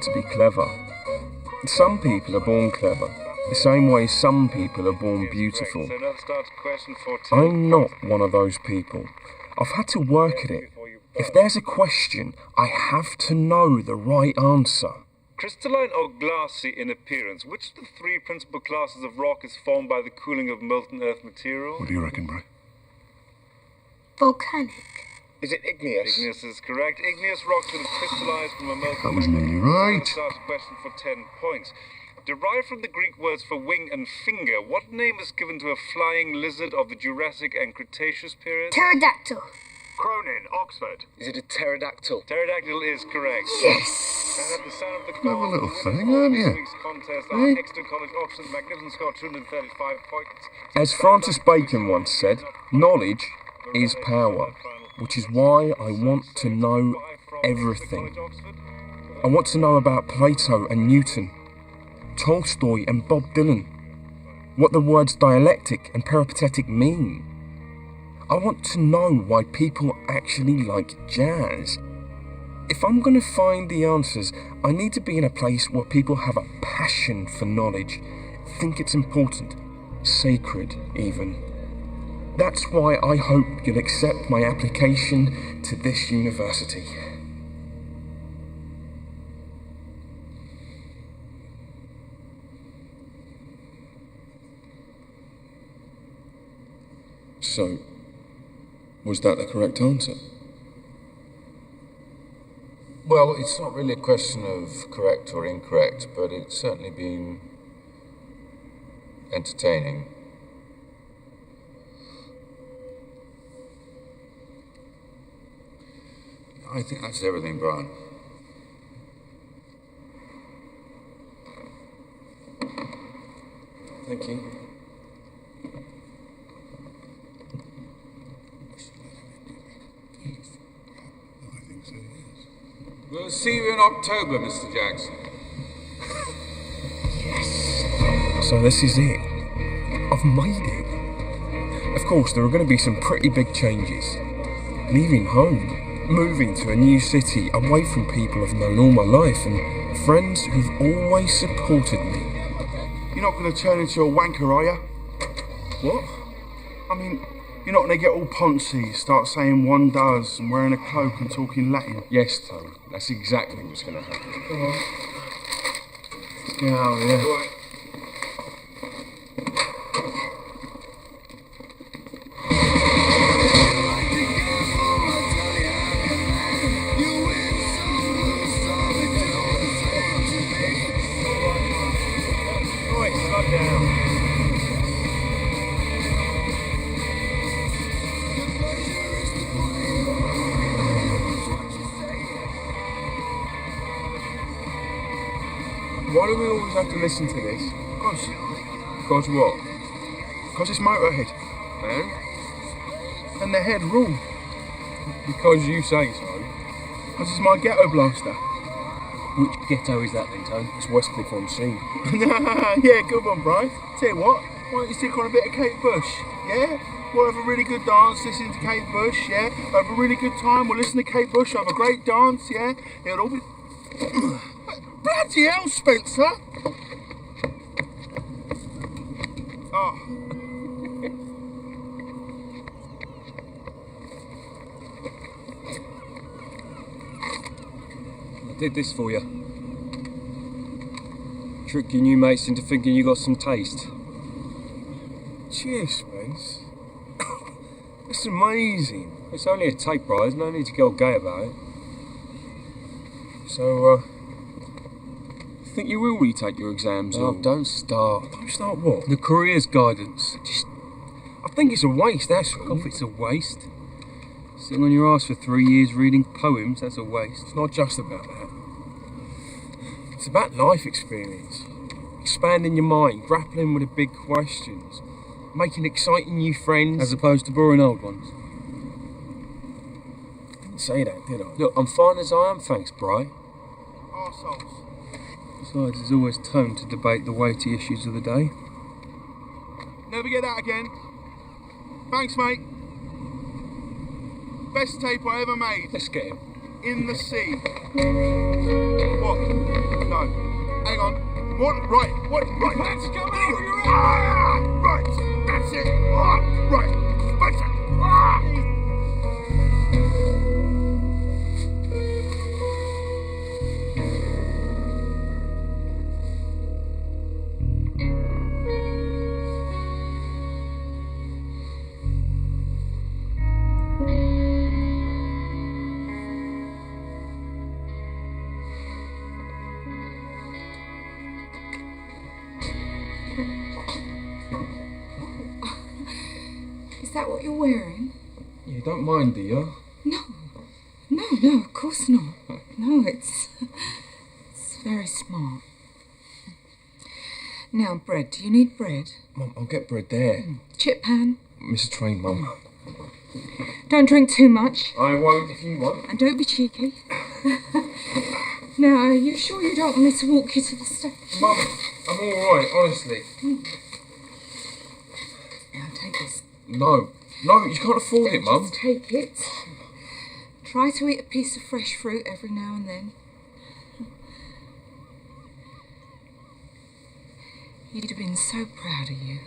to be clever. Some people are born clever, the same way some people are born beautiful. I'm not one of those people. I've had to work at it. If there's a question, I have to know the right answer. Crystalline or glassy in appearance, which of the three principal classes of rock is formed by the cooling of molten earth material? What do you reckon, Bray? Volcanic. Is it igneous? Igneous is correct. Igneous rocks would have crystallized from a molten... That was nearly right. Start a question for 10 points. Derived from the Greek words for wing and finger, what name is given to a flying lizard of the Jurassic and Cretaceous period? Pterodactyl. Cronin, Oxford. Is it a pterodactyl? Pterodactyl is correct. Yes! And at the sound of the Clever call, little the thing, winner of aren't this you? week's contest Eh? are Exeter College Oxford, magnificent Scott, 235 points. As Francis Bacon once said, knowledge is power, which is why I want to know everything. I want to know about Plato and Newton, Tolstoy and Bob Dylan, what the words dialectic and peripatetic mean. I want to know why people actually like jazz. If I'm going to find the answers, I need to be in a place where people have a passion for knowledge, think it's important, sacred even. That's why I hope you'll accept my application to this university. So, was that the correct answer? Well, it's not really a question of correct or incorrect, but it's certainly been entertaining. I think that's everything, Brian. Thank you. We'll see you in October, Mr. Jackson. Yes. So this is it. I've made it. Of course, there are going to be some pretty big changes. Leaving home, moving to a new city, away from people I've known all my life and friends who've always supported me. You're not going to turn into a wanker, are you? What? I mean, you're not going to get all poncy, start saying one does and wearing a cloak and talking Latin. Yes, Tom. That's exactly what's going to happen. Come on. Let's get out of here. Why do we always have to listen to this? Because what? Because it's Motorhead. And the head rule. Because you say so. Because it's my ghetto blaster. Which ghetto is that then, Tone? It's Westcliff on Sea. Yeah, good one, Brian. Tell you what, why don't you stick on a bit of Kate Bush, yeah? We'll have a really good dance, listen to Kate Bush, yeah? Have a really good time, we'll listen to Kate Bush, have a great dance, yeah? It'll all be... Bloody hell, Spencer! Oh. I did this for you. Trick your new mates into thinking you got some taste. Cheers, Spence. It's amazing. It's only a tape, right? There's no need to get all gay about it. So, think you will retake your exams? Oh, don't start. Don't start what? The careers guidance. I think it's a waste, that's all. If it's a waste. Sitting on your ass for 3 years reading poems, that's a waste. It's not just about that. It's about life experience. Expanding your mind, grappling with the big questions, making exciting new friends. As opposed to boring old ones. I didn't say that, did I? Look, I'm fine as I am, thanks, Bri. Arseholes. Besides, there's always tone to debate the weighty issues of the day. Never get that again. Thanks, mate. Best tape I ever made. Let's get him. In the sea. What? Right. Let's come out of your Right. That's it. Right. Is that what you're wearing? You don't mind, do you? No, of course not. No, it's very smart. Now, bread. Do you need bread? Mum, I'll get bread there. Chip pan? Miss a train, Mum. Don't drink too much. I won't if you want. And don't be cheeky. Now, are you sure you don't want me to walk you to the station? Mum, I'm all right, honestly. Now, take this. No, you can't afford it, Mum. Just take it. Try to eat a piece of fresh fruit every now and then. He'd have been so proud of you.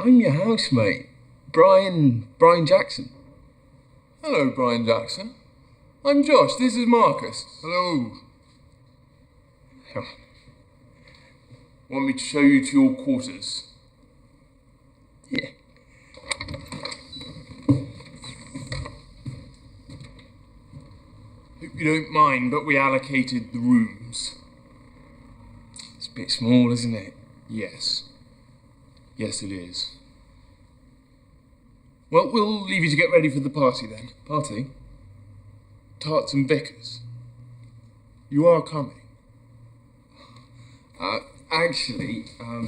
I'm your housemate, Brian Jackson. Hello, Brian Jackson. I'm Josh. This is Marcus. Hello. Want me to show you to your quarters? Yeah. Hope you don't mind, but we allocated the rooms. It's a bit small, isn't it? Yes. Yes, it is. Well, we'll leave you to get ready for the party then. Party? Tarts and Vickers. You are coming. Actually, I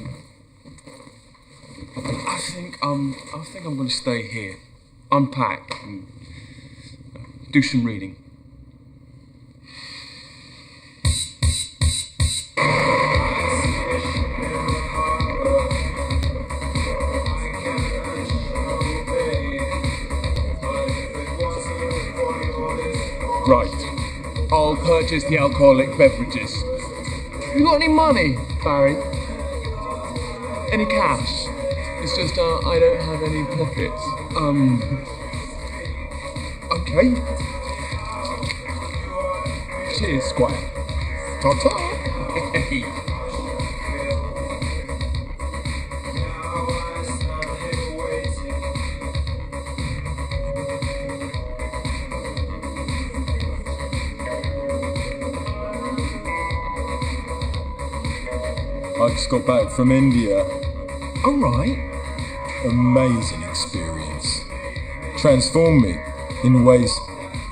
think I'm going to stay here, unpack, and do some reading. Right, I'll purchase the alcoholic beverages. You got any money, Barry? Any cash? It's just I don't have any pockets. Okay. Cheers, Squire. Ta-ta. I just got back from India. All right. Amazing experience. Transformed me in ways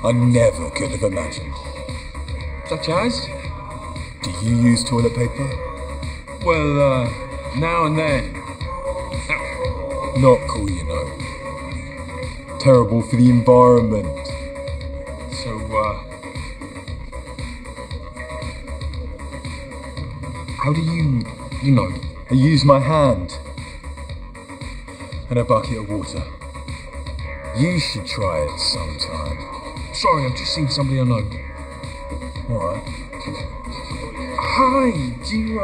I never could have imagined. Such as? Do you use toilet paper? Well, now and then. Not cool, you know. Terrible for the environment. So, how do you know? I use my hand and a bucket of water. You should try it sometime. Sorry, I've just seen somebody I know. Alright. Hi, do you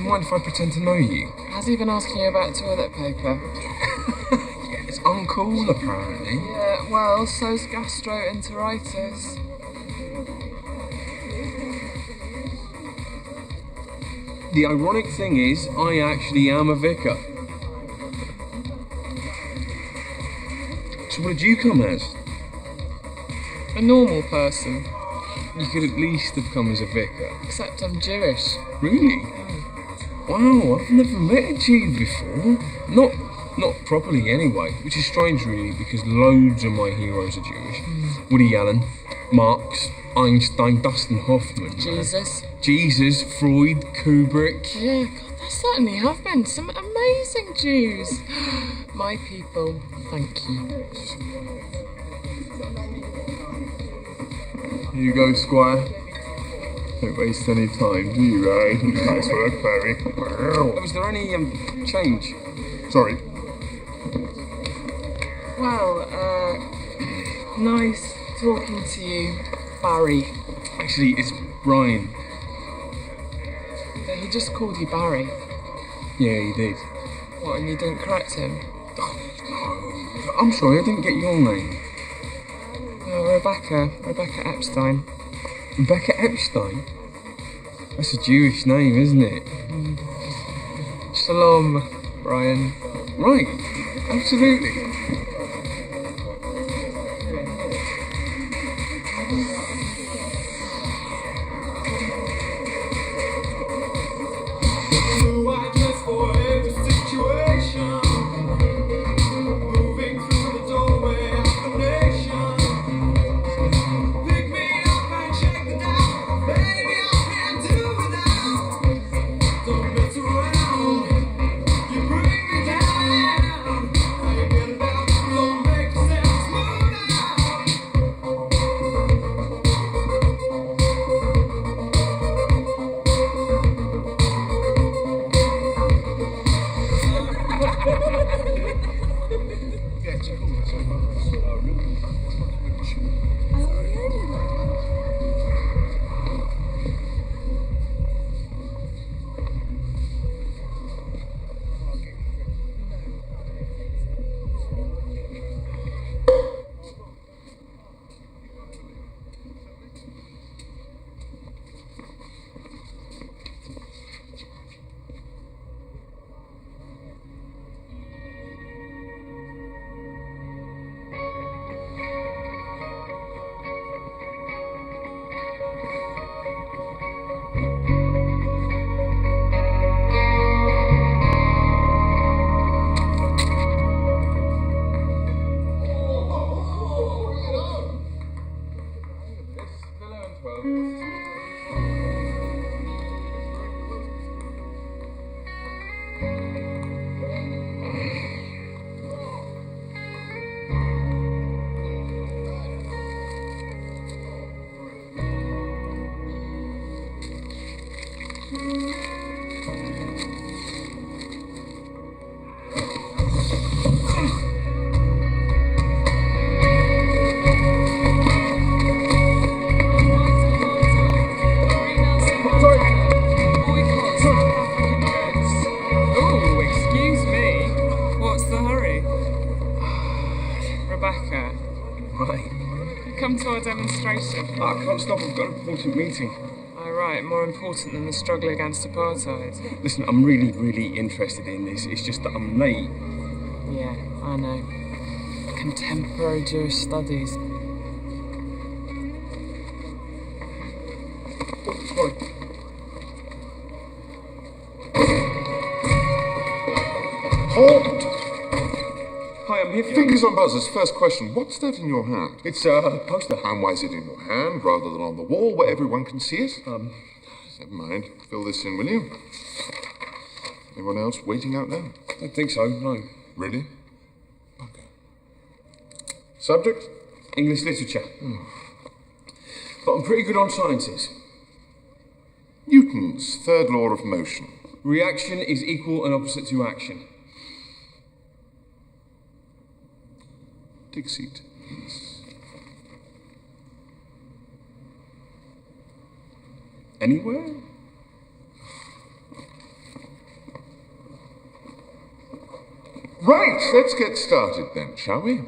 mind if I pretend to know you? Has he been asking you about toilet paper? It's uncool, apparently. Yeah, well, so's gastroenteritis. The ironic thing is, I actually am a vicar. So what did you come as? A normal person. You could at least have come as a vicar. Except I'm Jewish. Really? Wow, I've never met a Jew before. Not properly anyway, which is strange really, because loads of my heroes are Jewish. Woody Allen, Marx, Einstein, Dustin Hoffman. Jesus, Freud, Kubrick. Yeah, God, there certainly have been some amazing Jews. My people, thank you. Here you go, Squire. Don't waste any time, do you, Ray? Nice work, Barry. Was there any change? Sorry. Well, nice talking to you, Barry. Actually, it's Brian. But he just called you Barry. Yeah, he did. What, and you didn't correct him? I'm sorry, I didn't get your name. Rebecca Epstein. Rebecca Epstein? That's a Jewish name, isn't it? Shalom, Brian. Right, absolutely. Demonstration. I can't stop, I've got an important meeting. Oh, right, more important than the struggle against apartheid. Listen, I'm really, really interested in this. It's just that I'm late. Yeah, I know. Contemporary Jewish studies. Oh, sorry. Informed. Hi, I'm here for... Fingers on buzzers. First question. What's that in your hand? It's a poster. And why is it in your hand rather than on the wall where everyone can see it? Never mind. Fill this in, will you? Anyone else waiting out there? I don't think so, no. Really? Okay. Subject? English literature. But I'm pretty good on sciences. Newton's third law of motion. Reaction is equal and opposite to action. Take a seat, please. Anywhere? Right, let's get started then, shall we?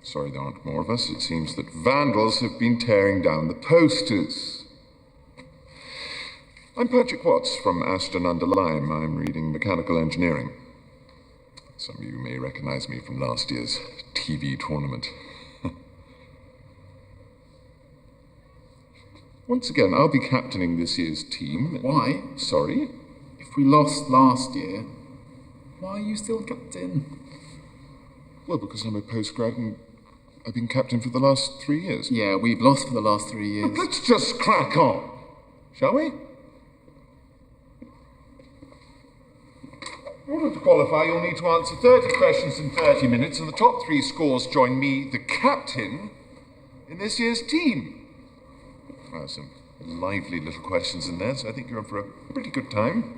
Sorry there aren't more of us. It seems that vandals have been tearing down the posters. I'm Patrick Watts from Ashton-under-Lyme. I'm reading mechanical engineering. Some of you may recognize me from last year's TV tournament. Once again, I'll be captaining this year's team. Why? Sorry? If we lost last year, why are you still captain? Well, because I'm a postgrad and I've been captain for the last 3 years. Yeah, we've lost for the last 3 years. But let's just crack on, shall we? In order to qualify, you'll need to answer 30 questions in 30 minutes, and the top 3 scores join me, the captain, in this year's team. Some lively little questions in there, so I think you're in for a pretty good time.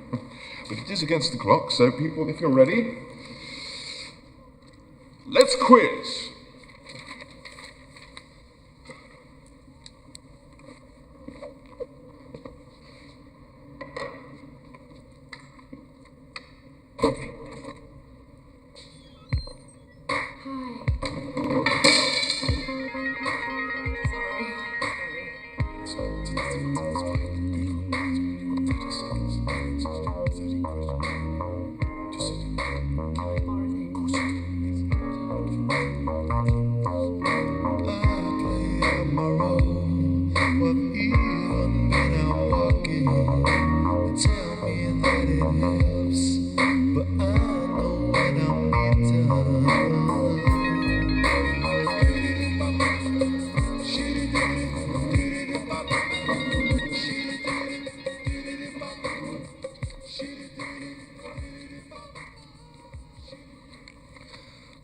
But it is against the clock, so people, if you're ready, let's quiz.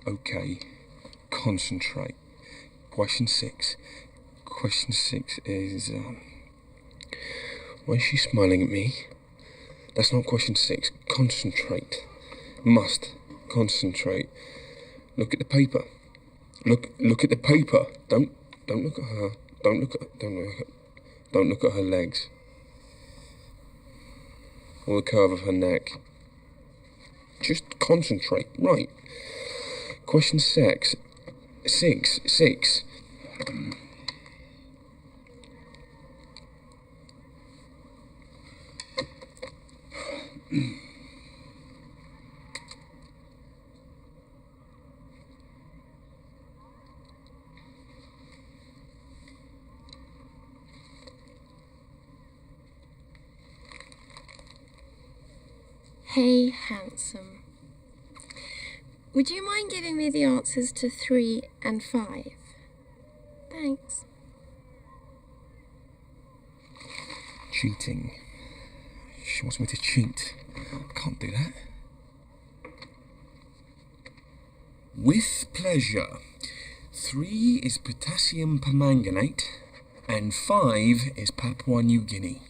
Okay, concentrate. Question 6. Question 6 is, why is she smiling at me? That's not question 6. Concentrate. Must concentrate. Look at the paper. Look at the paper. Don't look at her. Don't look at her legs. Or the curve of her neck. Just concentrate. Right. Question 6. 6. Hey, handsome. Would you mind giving me the answers to 3 and 5? Thanks. Cheating. She wants me to cheat. I can't do that. With pleasure. 3 is potassium permanganate, and 5 is Papua New Guinea.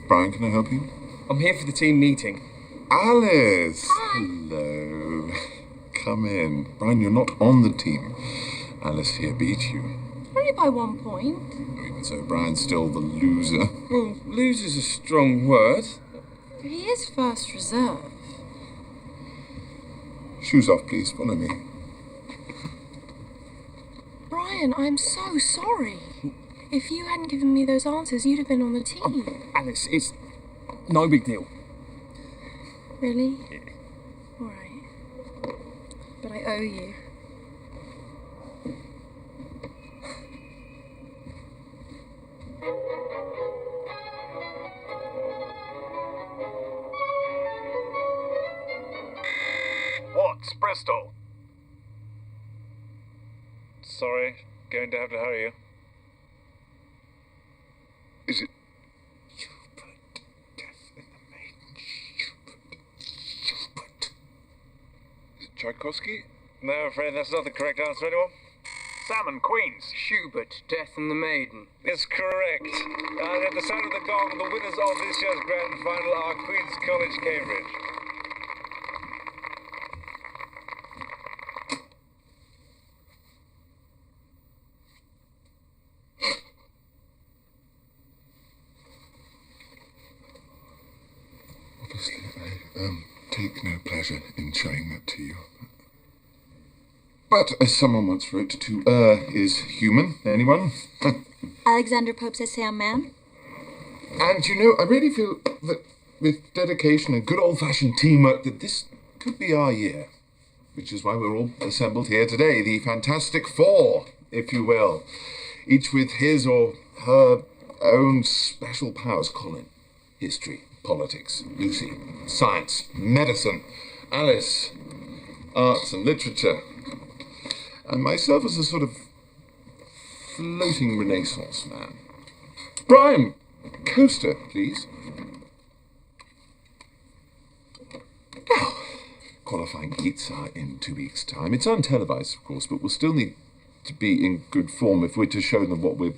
Brian, can I help you? I'm here for the team meeting. Alice! Hello. Come in. Brian, you're not on the team. Alice here beat you. Only by 1 point. Even so, Brian's still the loser. Well, loser's a strong word. He is first reserve. Shoes off, please. Follow me. Brian, I'm so sorry. If you hadn't given me those answers, you'd have been on the team. Alice, it's no big deal. Really? Yeah. All right. But I owe you. What's Bristol? Sorry, going to have to hurry you. Is it... Hubert, Death in the Maiden, Hubert. Is it Tchaikovsky? No, I'm afraid that's not the correct answer, anyone. Salmon, Queens. Schubert, Death and the Maiden. Is correct. And at the sound of the gong, the winners of this year's grand final are Queen's College, Cambridge. Obviously, I take no pleasure in showing that to you. But as someone once wrote, to err is human. Anyone? Alexander Pope's essay on man? And you know, I really feel that with dedication and good old-fashioned teamwork, that this could be our year. Which is why we're all assembled here today, the Fantastic Four, if you will. Each with his or her own special powers. Colin, history, politics. Lucy, science, medicine. Alice, arts and literature. And myself as a sort of floating Renaissance man. Brian, coaster, please. Now, qualifying heats are in 2 weeks' time. It's untelevised, of course, but we'll still need to be in good form if we're to show them what we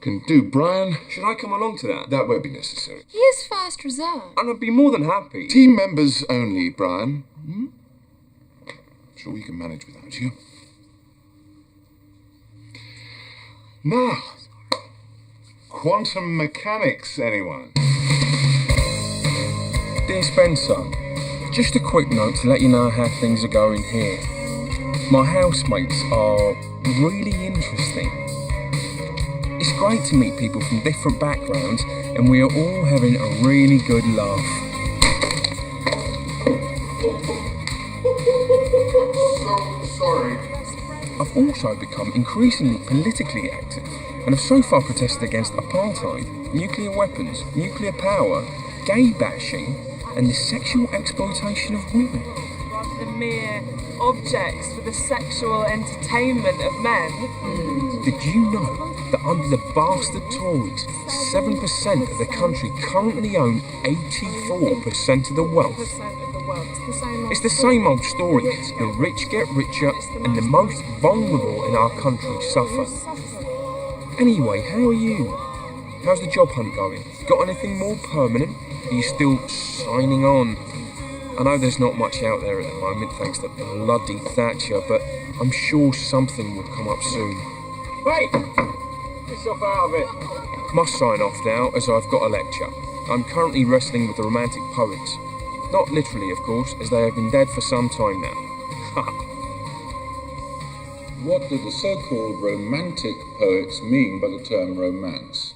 can do. Brian? Should I come along to that? That won't be necessary. He is first reserve. And I'd be more than happy. Team members only, Brian. Sure we can manage without you. Now, quantum mechanics, anyone? Dear Spencer, just a quick note to let you know how things are going here. My housemates are really interesting. It's great to meet people from different backgrounds, and we are all having a really good laugh. So sorry. I've also become increasingly politically active, and have so far protested against apartheid, nuclear weapons, nuclear power, gay bashing, and the sexual exploitation of women. Rather than mere objects for the sexual entertainment of men. Did you know that under the bastard Tories, 7% of the country currently own 84% of the wealth? It's the same old story. The rich get richer and the most vulnerable in our country suffer. Anyway, how are you? How's the job hunt going? Got anything more permanent? Are you still signing on? I know there's not much out there at the moment thanks to bloody Thatcher, but I'm sure something will come up soon. Right! Get yourself out of it. Must sign off now, as I've got a lecture. I'm currently wrestling with the romantic poets. Not literally, of course, as they have been dead for some time now. What do the so-called romantic poets mean by the term romance?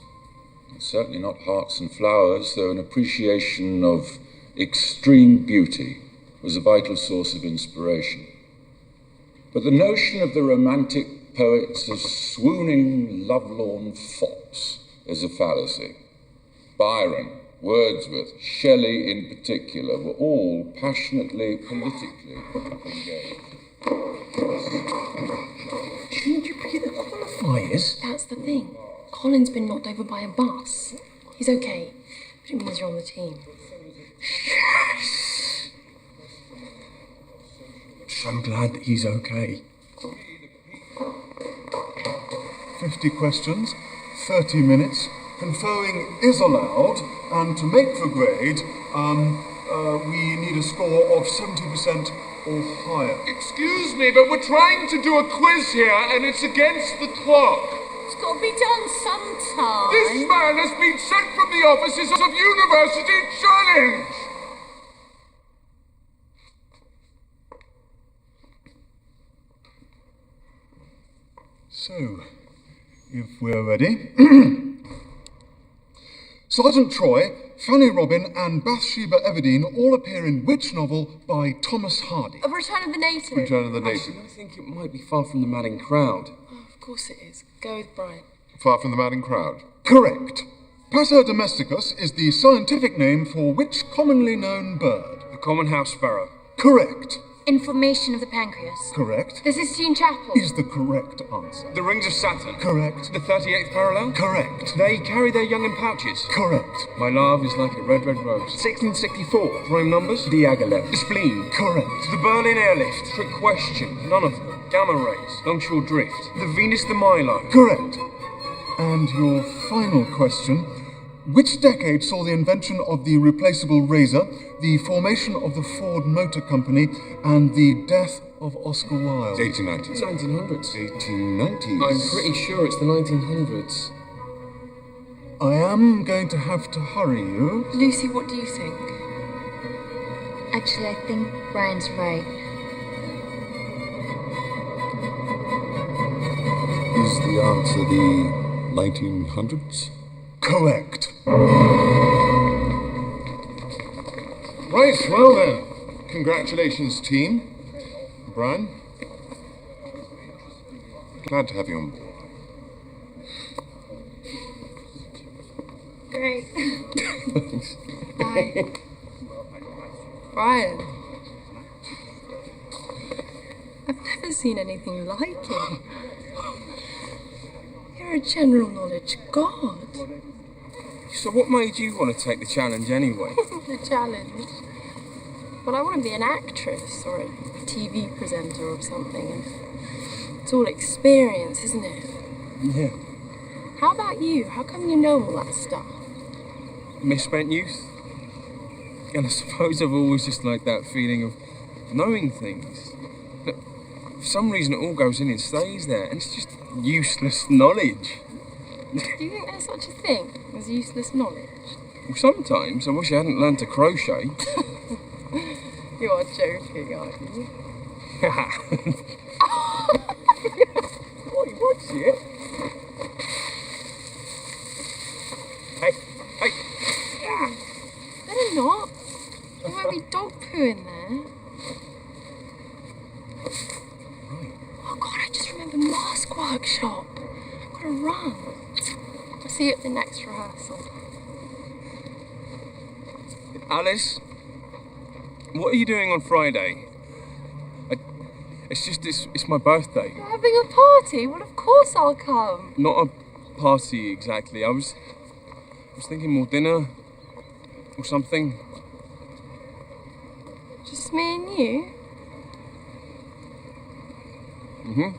It's certainly not hearts and flowers, though an appreciation of extreme beauty was a vital source of inspiration. But the notion of the romantic poets as swooning, lovelorn fops is a fallacy. Byron, Wordsworth, Shelley in particular, were all passionately, politically engaged. Shouldn't you be the qualifiers? That's the thing. Colin's been knocked over by a bus. He's okay, but it means you're on the team. Yes! So glad that he's okay. 50 questions, 30 minutes, conferring is allowed, and to make the grade, we need a score of 70% or higher. Excuse me, but we're trying to do a quiz here, and it's against the clock. It's got to be done sometime. This man has been sent from the offices of University Challenge! So, if we're ready. Sergeant Troy, Fanny Robin, and Bathsheba Everdeen all appear in which novel by Thomas Hardy? A Return of the Native. Return of the Native. Actually, I think it might be Far From the Madding Crowd. Oh, of course it is. Go with Brian. Far From the Madding Crowd. Correct. Passer domesticus is the scientific name for which commonly known bird? The common house sparrow. Correct. Inflammation of the pancreas. Correct. The Sistine Chapel. Is the correct answer. The rings of Saturn. Correct. The 38th parallel. Correct. They carry their young in pouches. Correct. My love is like a red, red rose. 1664. Prime numbers. Diaghilev. The spleen. Correct. The Berlin airlift. Trick question. None of them. Gamma rays. Longshore drift. The Venus de Milo. Correct. And your final question. Which decade saw the invention of the replaceable razor, the formation of the Ford Motor Company, and the death of Oscar Wilde? 1890s. 1900s. 1890s. I'm pretty sure it's the 1900s. I am going to have to hurry you. Lucy, what do you think? Actually, I think Brian's right. Is the answer the 1900s? Correct. Right, well then. Congratulations, team. Brian? Glad to have you on board. Great. Bye. Brian. I've never seen anything like it. You're a general knowledge god. So what made you want to take the challenge anyway? The challenge? Well, I want to be an actress or a TV presenter or something. And it's all experience, isn't it? Yeah. How about you? How come you know all that stuff? Misspent youth. And I suppose I've always just liked that feeling of knowing things. But for some reason it all goes in and stays there, and it's just useless knowledge. Do you think there's such a thing as useless knowledge? Well, sometimes I wish I hadn't learned to crochet. You are joking, aren't you? What's it? Hey. Better not. There might be dog poo in there. Oh God, I just remembered mask workshop. I've got to run. I'll see you at the next rehearsal. Alice, what are you doing on Friday? It's my birthday. You're having a party? Well, of course I'll come. Not a party exactly. I was thinking more dinner or something. Just me and you? Mm-hmm.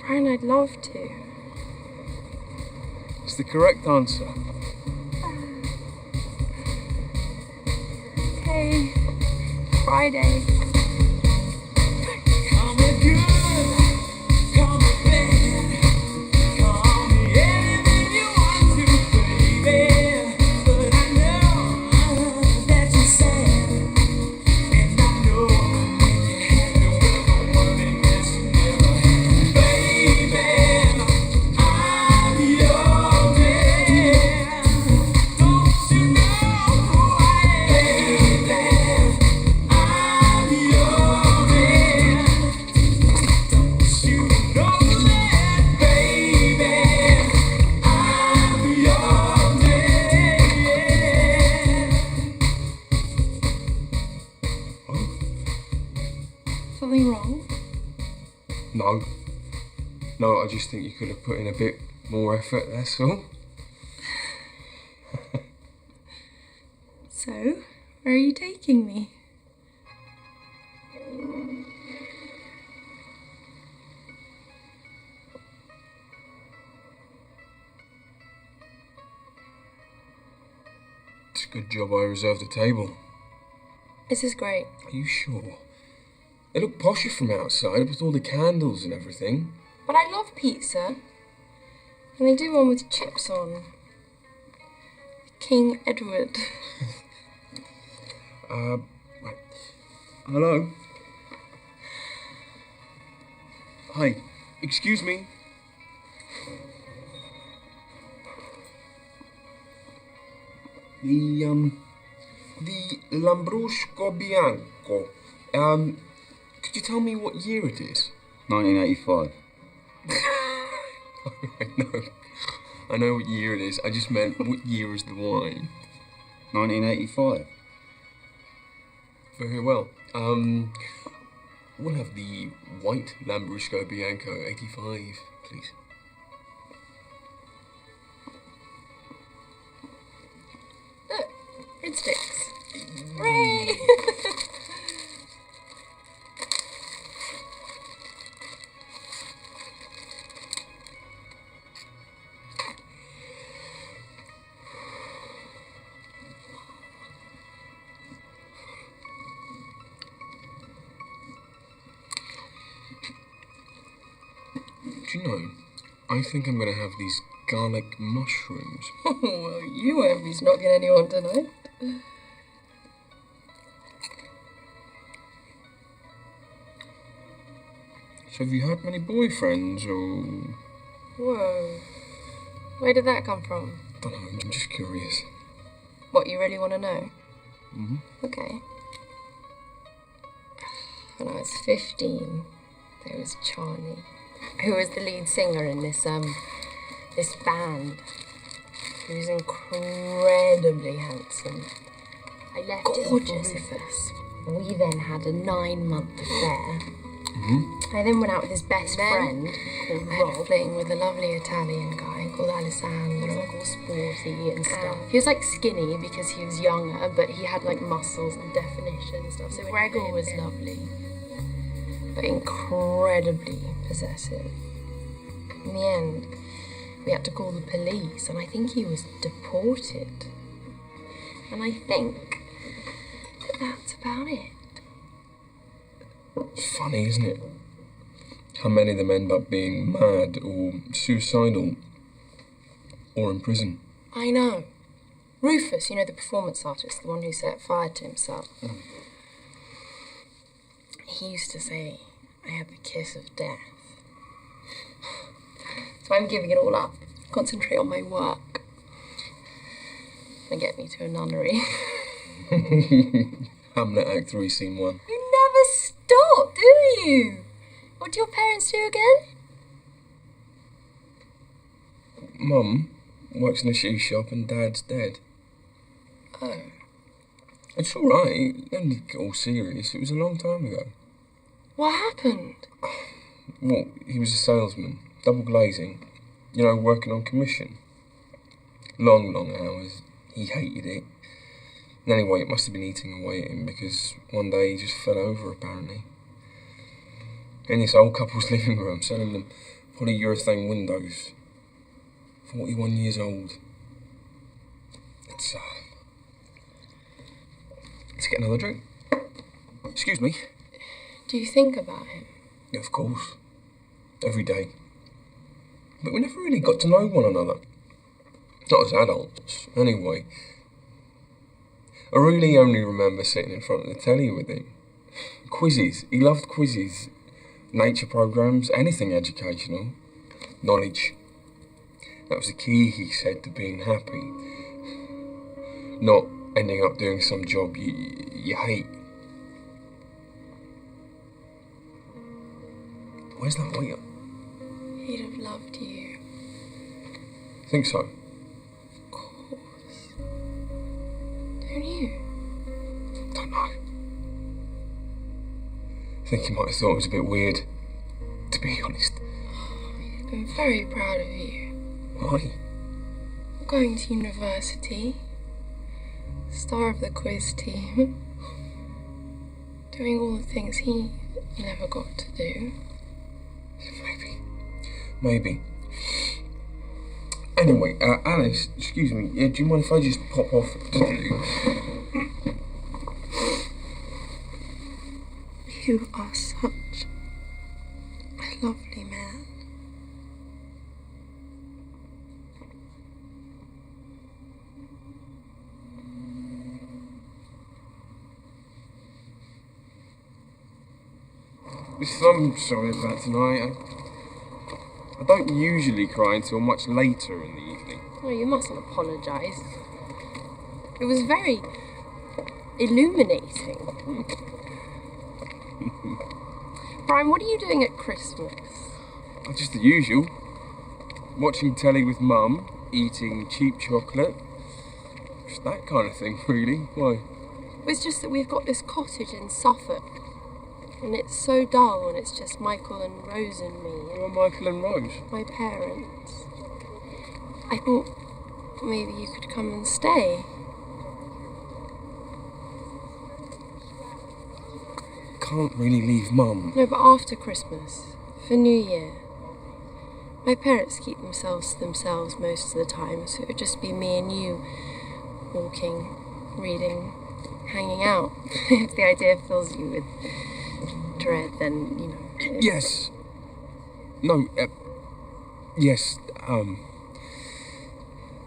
Brian, I'd love to. It's the correct answer. Okay. Friday. Something wrong? No, I just think you could have put in a bit more effort, that's all. So, where are you taking me? Good job I reserved a table. This is great. Are you sure? They look posher from outside with all the candles and everything. But I love pizza. And they do one with chips on. King Edward. Hello? Hi, excuse me. The Lambrusco Bianco. Could you tell me what year it is? 1985. I know what year it is. I just meant what year is the wine? 1985. Very well. We'll have the white Lambrusco Bianco 85, please. Look, breadsticks. Hooray! Do you know, I think I'm going to have these garlic mushrooms. Oh, well, you won't be knocking anyone tonight. So have you had many boyfriends, or...? Whoa. Where did that come from? I don't know, I'm just curious. What, you really want to know? Mm-hmm. Okay. When I was 15, there was Charlie, who was the lead singer in this band. He was incredibly handsome. I left him for Rufus. We then had a 9-month affair. Mm-hmm. I then went out with his best friend called Rob, playing with a lovely Italian guy called Alessandro, all sporty and stuff. He was like skinny because he was younger, but he had like muscles and definition and stuff. So Gregor was lovely, but incredibly possessive. In the end, we had to call the police, and I think he was deported. And I think that's about it. It's funny, isn't it? How many of them end up being mad or suicidal or in prison. I know. Rufus, you know, the performance artist, the one who set fire to himself. He used to say, I had the kiss of death. So I'm giving it all up. Concentrate on my work. And get me to a nunnery. Hamlet Act 3, Scene 1. You never stop, do you? What do your parents do again? Mum works in a shoe shop and Dad's dead. Oh. It's alright, only get all serious. It was a long time ago. What happened? Well, he was a salesman, double glazing, you know, working on commission. Long hours. He hated it. And anyway, it must have been eating away at him because one day he just fell over, apparently. In this old couple's living room, selling them polyurethane windows. 41 years old. Let's get another drink. Excuse me. Do you think about him? Of course. Every day. But we never really got to know one another. Not as adults, anyway. I really only remember sitting in front of the telly with him. Quizzes. He loved quizzes. Nature programs, anything educational. Knowledge. That was the key, he said, to being happy. Not ending up doing some job you hate. Where's that waiter? He'd have loved you. Think so? Of course. Don't you? Don't know. I think he might have thought it was a bit weird, to be honest. I've been very proud of you. Why? Going to university. Star of the quiz team. Doing all the things he never got to do. Maybe. Anyway, Alice, excuse me, do you mind if I just pop off? You are such a lovely man. Listen, I'm sorry about tonight. I don't usually cry until much later in the evening. Oh, you mustn't apologise. It was very illuminating. Brian, what are you doing at Christmas? Just the usual. Watching telly with Mum, eating cheap chocolate. Just that kind of thing, really. Why? It's just that we've got this cottage in Suffolk. And it's so dull, and it's just Michael and Rose and me. Who are Michael and Rose? My parents. I thought maybe you could come and stay. Can't really leave Mum. No, but after Christmas, for New Year. My parents keep themselves to themselves most of the time, so it would just be me and you walking, reading, hanging out. If the idea fills you with dread, then, you know... Yes. No, yes,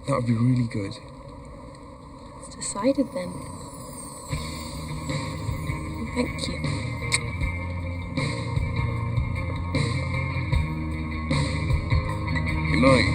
that would be really good. It's decided then. Thank you. Good night.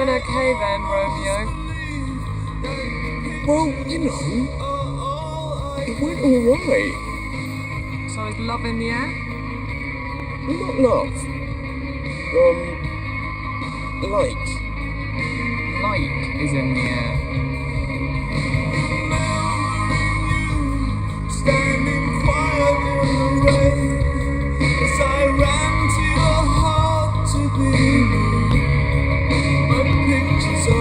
Okay then, Romeo. Well, you know, it went alright. So is love in the air? Not love. Like. Like is in the air. Standing quiet in the rain, as I ran to your heart to be. Pictures of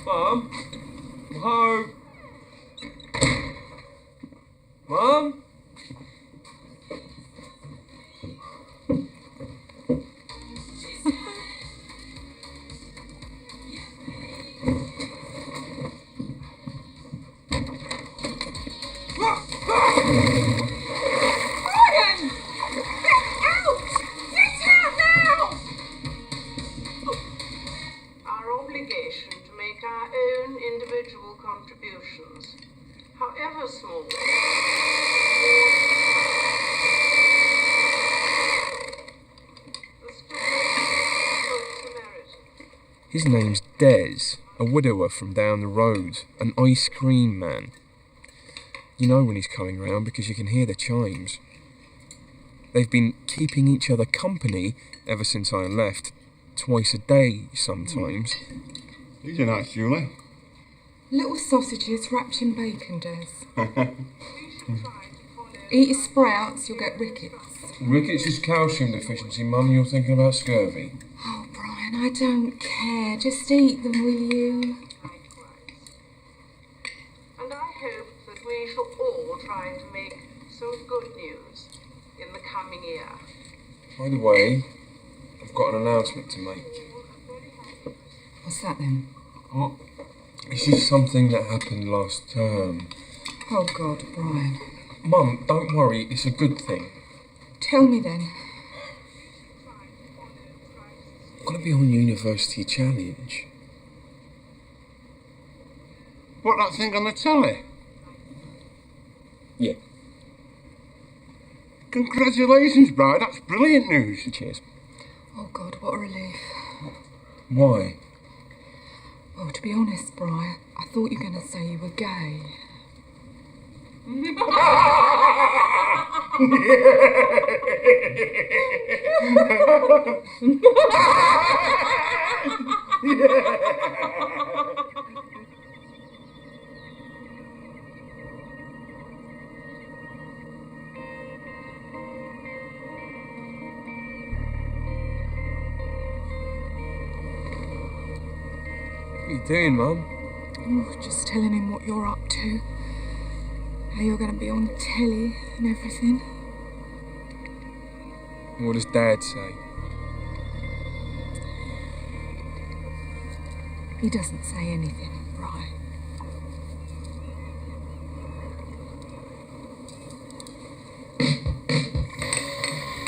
Mum? Home? Mum? however small. His name's Des, a widower from down the road, an ice cream man. You know when he's coming round because you can hear the chimes. They've been keeping each other company ever since I left, twice a day sometimes. These are nice, Julie. Little sausages wrapped in bacon, Des. Eat your sprouts, you'll get rickets. Rickets is calcium deficiency, Mum. You're thinking about scurvy. Oh, Brian, I don't care. Just eat them, will you? And I hope that we shall all try to make some good news in the coming year. By the way, I've got an announcement to make. What's that then? What? This is something that happened last term. Oh, God, Brian. Mum, don't worry. It's a good thing. Tell me then. I'm going to be on University Challenge. What, that thing on the telly? Yeah. Congratulations, Bride. That's brilliant news. Cheers. Oh, God, what a relief. Why? Well, to be honest, Brian, I thought you were going to say you were gay. What are you doing, Mum? Oh, just telling him what you're up to. How you're going to be on telly and everything. What does Dad say? He doesn't say anything, Brian.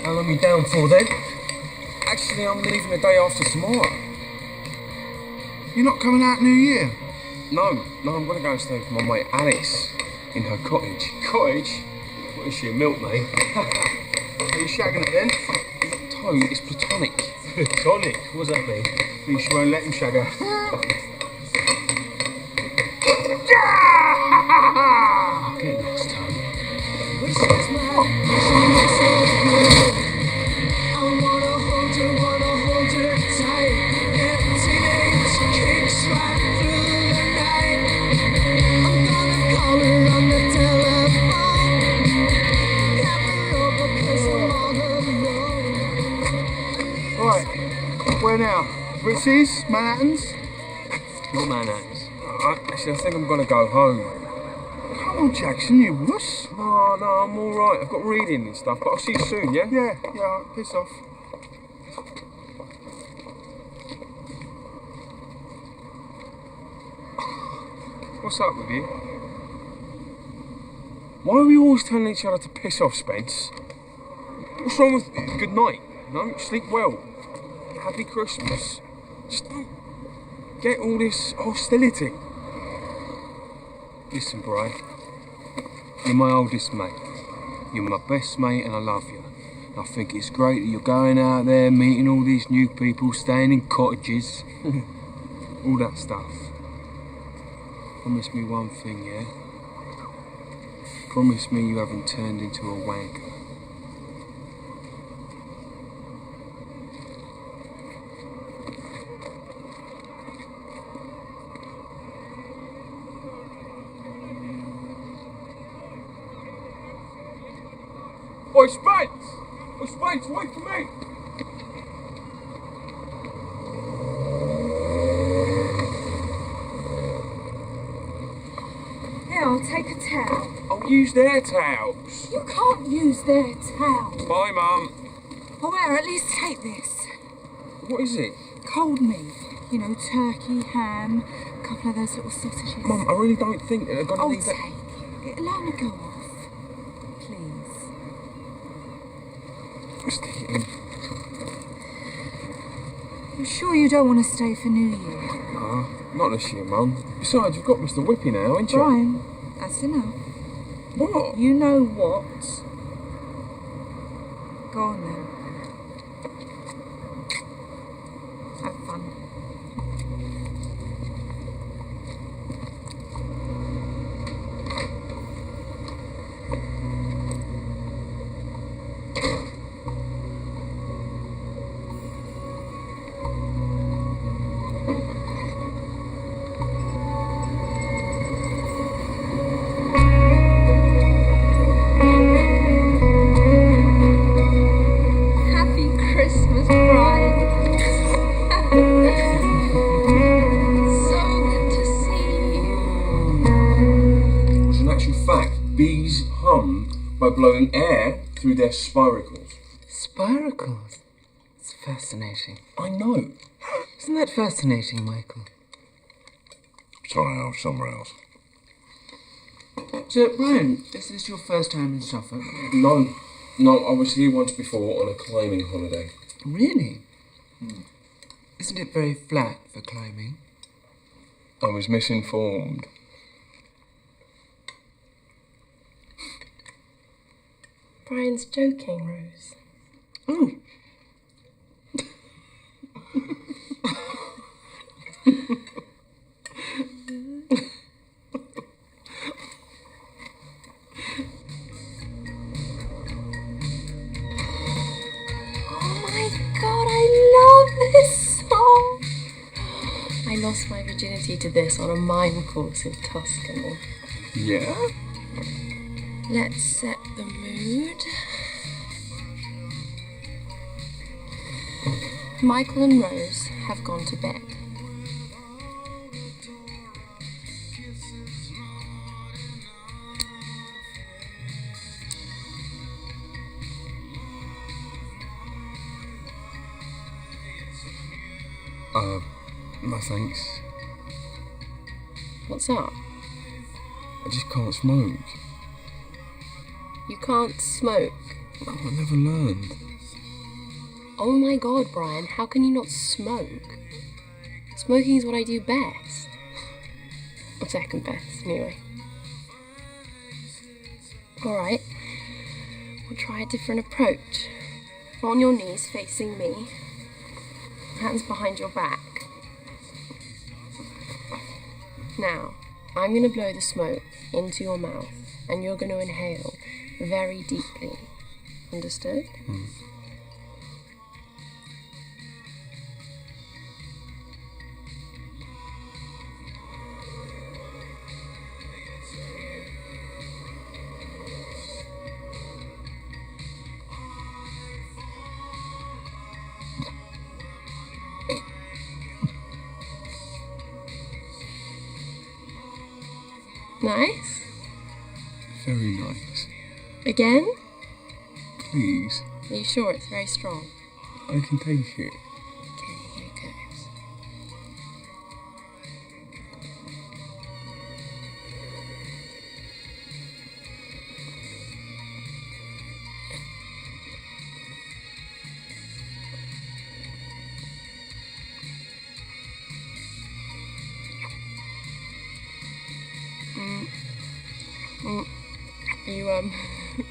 How long are you down for then? Actually, I'm leaving the day after tomorrow. You're not coming out New Year? No, I'm going to go and stay with my mate Alice in her cottage. Cottage? What is she, a milkmaid? Are you shagging it then? Toad, it's platonic. Platonic? What does that mean? You sure won't let him shag her. Get next time. Right, where now? Ritzy's? Manhattan's? Not Manhattan's. Actually, I think I'm going to go home. Come on, Jackson, you wuss. No, I'm all right. I've got reading and stuff, but I'll see you soon, yeah? Yeah, piss off. What's up with you? Why are we always telling each other to piss off, Spence? What's wrong with good night? No? Sleep well. Happy Christmas. Just don't get all this hostility. Listen, Brian. You're my oldest mate. You're my best mate and I love you. I think it's great that you're going out there, meeting all these new people, staying in cottages. All that stuff. Promise me one thing, yeah? Promise me you haven't turned into a wanker. Oi, Spence! Oi, Spence, wait for me! Here, I'll take a towel. I'll use their towels. You can't use their towel. Bye, Mum. Oh, well, at least take this. What is it? Cold meat. You know, turkey, ham, a couple of those little sausages. Mum, I really don't think they're going to leave take that... it. It'll only go off. Please. Stick it in. You sure you don't want to stay for New Year? Not this year, Mum. Besides, you've got Mr. Whippy now, ain't you? Brian, that's enough. What? You know what? Go on then. Have fun. Happy Christmas, Brian. So good to see you. As an actual fact, bees hum by blowing air through their spiracles. Spiracles? It's fascinating. I know. Isn't that fascinating, Michael? Sorry, I was somewhere else. So, Brian, is this your first time in Suffolk? No, I was here once before on a climbing holiday. Really? Isn't it very flat for climbing? I was misinformed. Brian's joking, Rose. Oh. lost my virginity to this on a mime course in Tuscany. Yeah? Let's set the mood. Michael and Rose have gone to bed. No thanks. What's up? I just can't smoke. You can't smoke. No, I never learned. Oh my god, Brian, how can you not smoke? Smoking is what I do best. Or second best, anyway. Alright. We'll try a different approach. On your knees, facing me. Hands behind your back. Now, I'm going to blow the smoke into your mouth, and you're going to inhale very deeply. Understood? Mm. Nice? Very nice. Again? Please. Are you sure it's very strong? I can take it. Okay, here goes.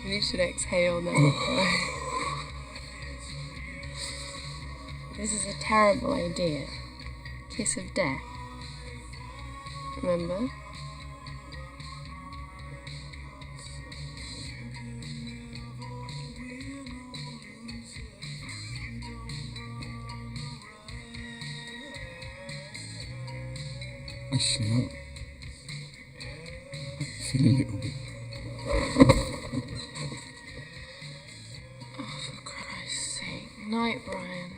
You should exhale now. This is a terrible idea. Kiss of death. Remember? Actually, I feel a little bit. Oh, for Christ's sake. Night, Brian.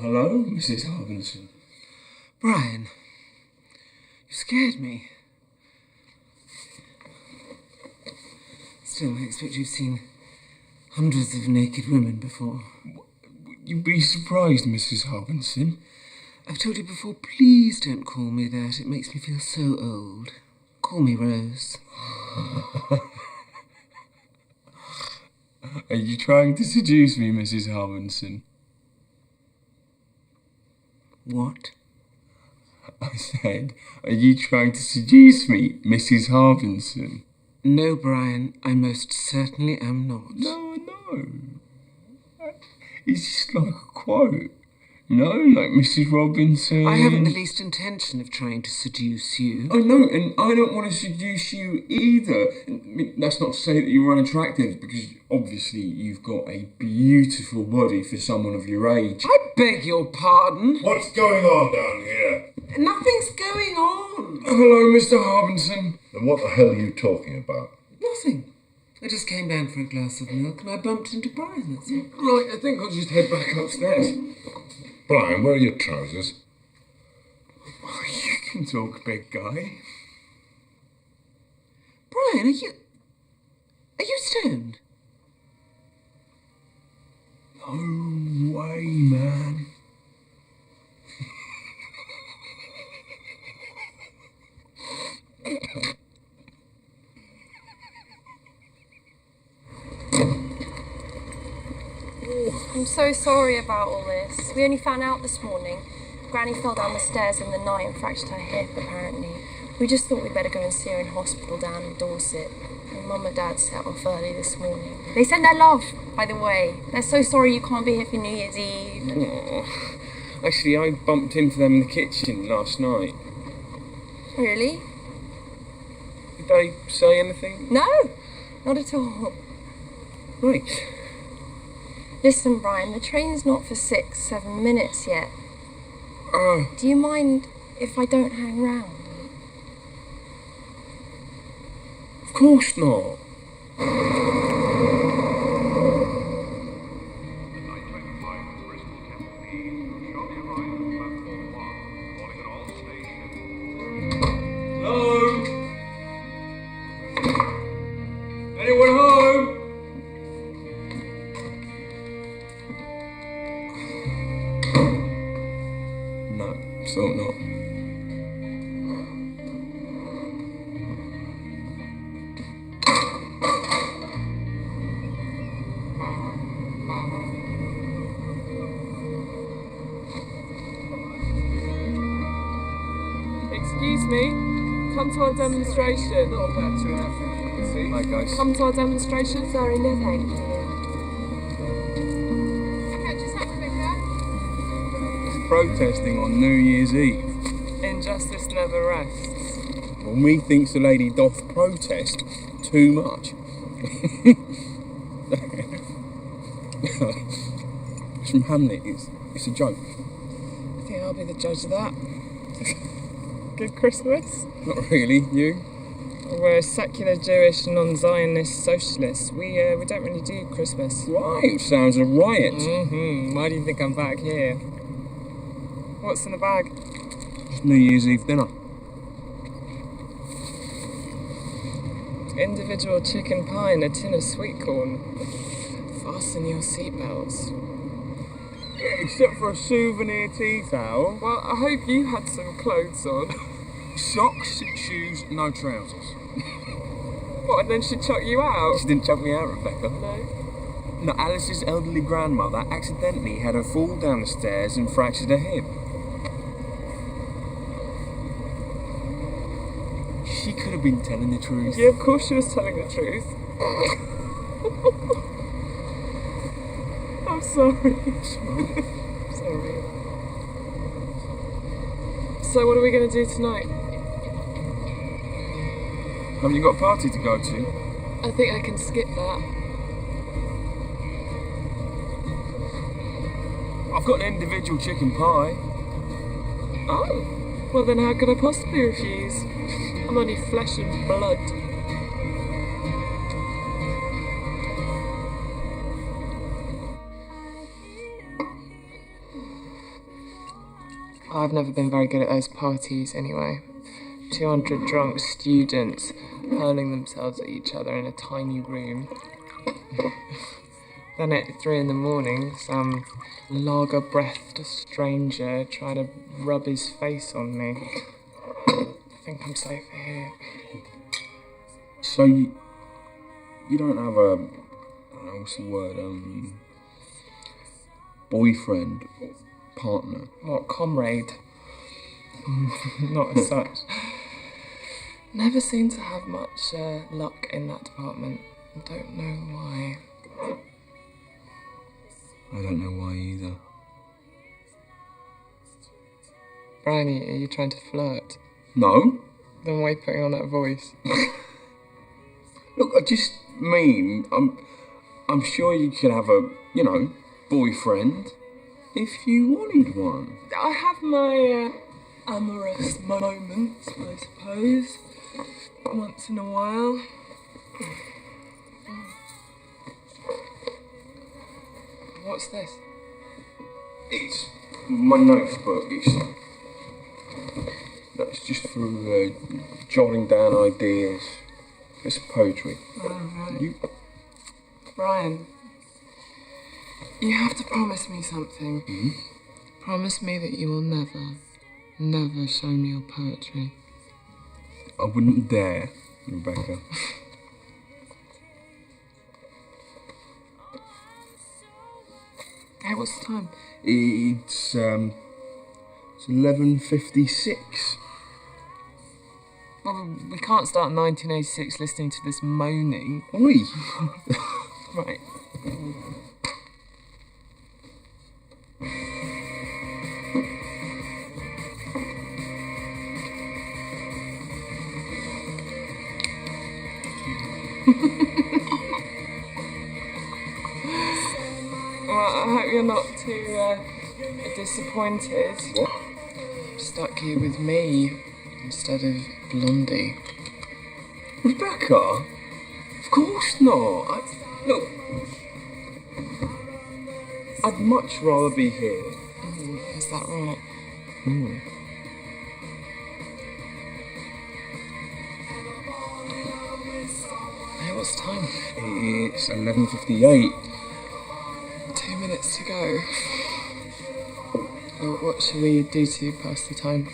Hello, Mrs. Harbinson. Brian, you scared me. Still, I expect you've seen hundreds of naked women before. You'd be surprised, Mrs. Harbinson. I've told you before, please don't call me that. It makes me feel so old. Call me Rose. Are you trying to seduce me, Mrs. Harbinson? What? I said, are you trying to seduce me, Mrs. Harbinson? No, Brian, I most certainly am not. No. It's just like a quote. No, like Mrs. Robinson. I haven't the least intention of trying to seduce you. Oh, no, and I don't want to seduce you either. I mean, that's not to say that you're unattractive, because obviously you've got a beautiful body for someone of your age. I beg your pardon? What's going on down here? Nothing's going on. Hello, Mr. Harbinson. Then what the hell are you talking about? Nothing. I just came down for a glass of milk and I bumped into Brian, that's all. Right, I think I'll just head back upstairs. Brian, where are your trousers? You can talk, big guy. Brian, are you stoned? No way, man. I'm so sorry about all this. We only found out this morning. Granny fell down the stairs in the night and fractured her hip, apparently. We just thought we'd better go and see her in hospital down in Dorset. And Mum and Dad set off early this morning. They send their love, by the way. They're so sorry you can't be here for New Year's Eve. Aww. Actually, I bumped into them in the kitchen last night. Really? Did they say anything? No, not at all. Right. Listen, Brian, the train's not for 6-7 minutes yet. Oh. Do you mind if I don't hang round? Of course not. Hello? Anyone home? No, still not. Excuse me, come to our demonstration. Hi, guys. Come to our demonstration. Sorry, no thank you. It's protesting on New Year's Eve. Injustice never rests. Well, methinks the lady doth protest too much. It's from Hamlet. It's a joke. I think I'll be the judge of that. Good Christmas? Not really. You? We're secular Jewish non-Zionist socialists. We don't really do Christmas. Right, sounds a riot. Why do you think I'm back here? What's in the bag? It's New Year's Eve dinner. Individual chicken pie and a tin of sweet corn. Fasten your seatbelts. Yeah, except for a souvenir tea towel. Well, I hope you had some clothes on. Socks, shoes, no trousers. What, and then she chucked you out? She didn't chuck me out, Rebecca. No. No, Alice's elderly grandmother accidentally had her fall down the stairs and fractured her hip. She could have been telling the truth. Yeah, of course she was telling the truth. I'm sorry. Sorry. So what are we going to do tonight? Haven't you got a party to go to? I think I can skip that. I've got an individual chicken pie. Oh, well then how could I possibly refuse? I'm only flesh and blood. I've never been very good at those parties anyway. 200 drunk students hurling themselves at each other in a tiny room. Then at 3 a.m, some lager-breathed stranger tried to rub his face on me. I think I'm safer here. So you don't have a, I don't know, what's the word, boyfriend or partner? What, comrade? Not as such. Never seem to have much luck in that department. Don't know why. I don't know why either. Brian, are you trying to flirt? No. Then why are you putting on that voice? Look, I just mean, I'm sure you could have a, boyfriend if you wanted one. I have my amorous moments, I suppose. Once in a while. What's this? It's my notebook. It's just for jotting down ideas. It's poetry. Right. You... Brian, you have to promise me something. Hmm? Promise me that you will never show me your poetry. I wouldn't dare, Rebecca. Hey, what's the time? It's 11:56. Well, we can't start 1986 listening to this moaning. Oi! Right. Well, I hope you're not too disappointed. What? Stuck here with me instead of Blondie. Rebecca? Of course not. Look, I'd much rather be here. Is that right? Mm. Hey, what's the time? It's 11:58. 2 minutes to go. Well, what shall we do to pass the time?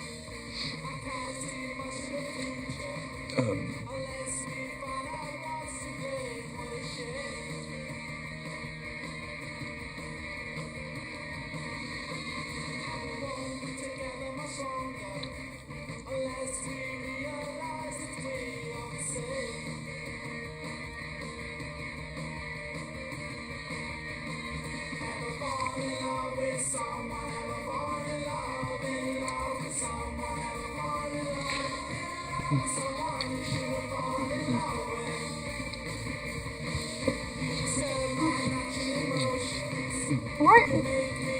Wait,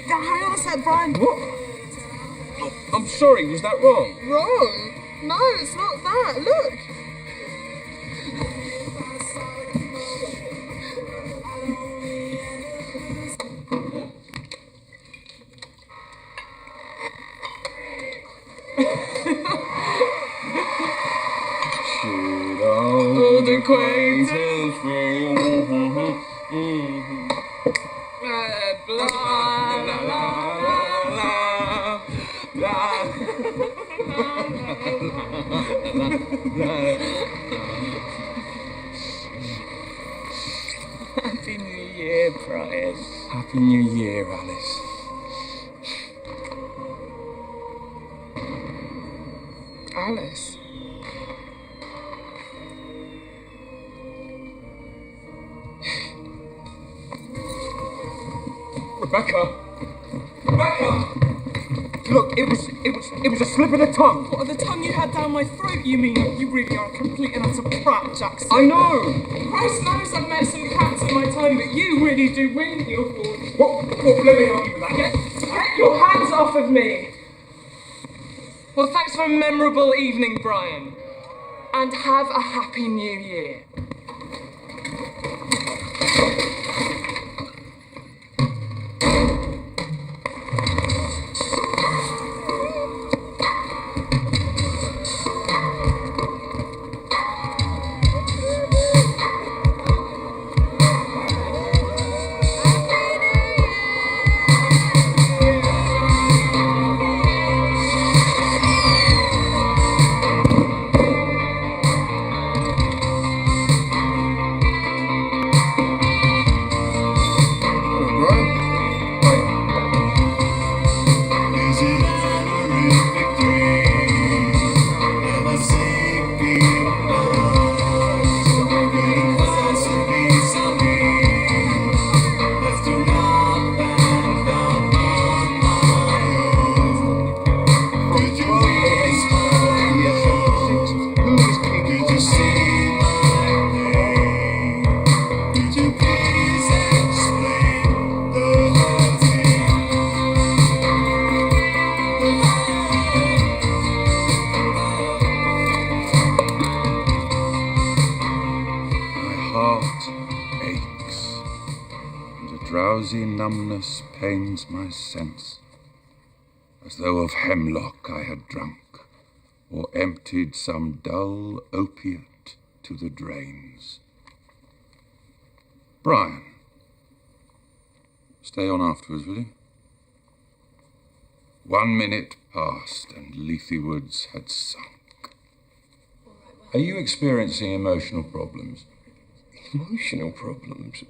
hang on a sec, Brian. What? Oh, I'm sorry, was that wrong? Wrong? No, it's not that. Look. Should old acquaintance Happy New Year, Brian. Happy New Year, Alice. Alice? Rebecca! Look, it was a slip of the tongue. What, the tongue you had down my throat, you mean? You really are a complete and utter prat, Jackson. I know! Christ knows I've met some prats in my time, but you really do win your forward. What? Let me help you with that. Get your hands off of me! Well, thanks for a memorable evening, Brian. And have a happy New Year. Drowsy numbness pains my sense, as though of hemlock I had drunk, or emptied some dull opiate to the drains. Brian, stay on afterwards, will you? 1 minute passed and Lethe Woods had sunk. Are you experiencing emotional problems? Emotional problems?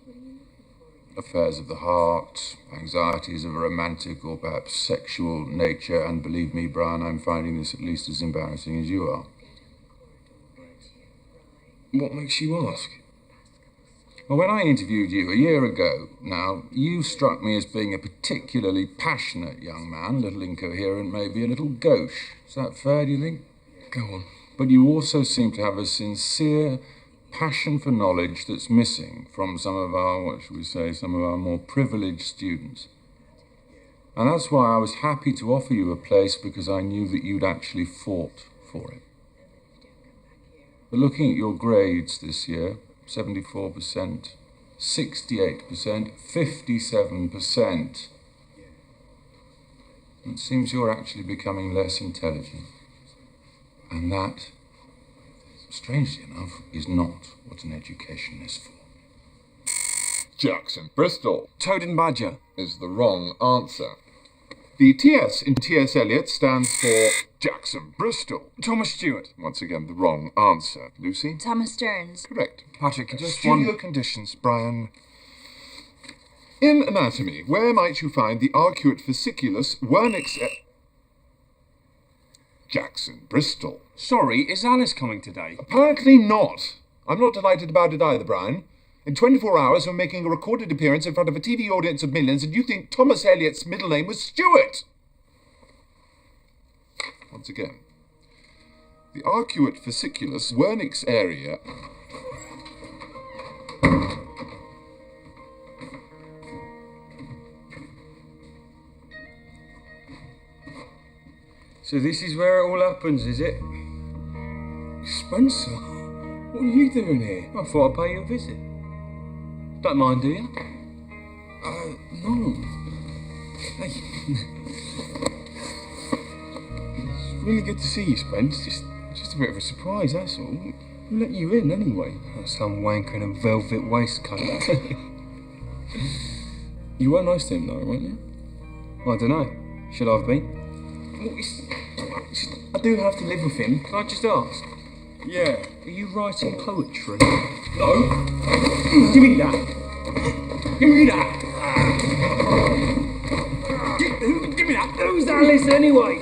Affairs of the heart, anxieties of a romantic or perhaps sexual nature, and believe me, Brian, I'm finding this at least as embarrassing as you are. What makes you ask? Well, when I interviewed you a year ago, now, you struck me as being a particularly passionate young man, a little incoherent, maybe a little gauche. Is that fair, do you think? Go on. But you also seem to have a sincere passion for knowledge that's missing from some of our, some of our more privileged students. And that's why I was happy to offer you a place, because I knew that you'd actually fought for it. But looking at your grades this year, 74%, 68%, 57%, it seems you're actually becoming less intelligent. And that, strangely enough, is not what an education is for. Jackson Bristol. Toad and Badger is the wrong answer. The TS in T.S. Eliot stands for Jackson Bristol. Thomas Stewart. Once again, the wrong answer. Lucy? Thomas Stearns. Correct. Patrick, just Studio conditions, Brian. In anatomy, where might you find the arcuate fasciculus vernix... Jackson Bristol. Sorry, is Alice coming today? Apparently not. I'm not delighted about it either, Brian. In 24 hours, we're making a recorded appearance in front of a TV audience of millions, and you think Thomas Eliot's middle name was Stewart! Once again. The arcuate fasciculus vernix area... So this is where it all happens, is it? Spencer, what are you doing here? I thought I'd pay you a visit. Don't mind, do you? No. Hey. It's really good to see you, Spence. Just a bit of a surprise, that's all. Who let you in, anyway? Some wanker in a velvet waistcoat. You were nice to him, though, weren't you? I don't know. Should I have been? Well, I do have to live with him. Can I just ask? Yeah. Are you writing poetry? No. Give me that. Give me that. Give me that. Who's Alice anyway?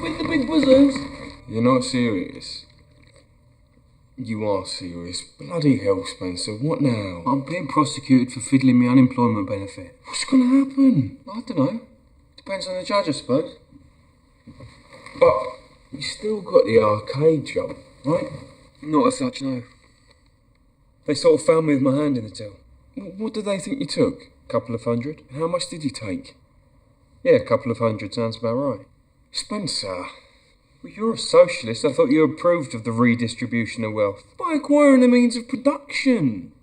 With the big buzzers. You're not serious. You are serious. Bloody hell, Spencer. What now? I'm being prosecuted for fiddling my unemployment benefit. What's going to happen? I don't know. Depends on the judge, I suppose. But you still got the arcade job, right? Not as such, no. They sort of found me with my hand in the till. What did they think you took? Couple of hundred. How much did you take? Yeah, a couple of hundred sounds about right. Spencer. Well, you're a socialist. I thought you approved of the redistribution of wealth. By acquiring the means of production.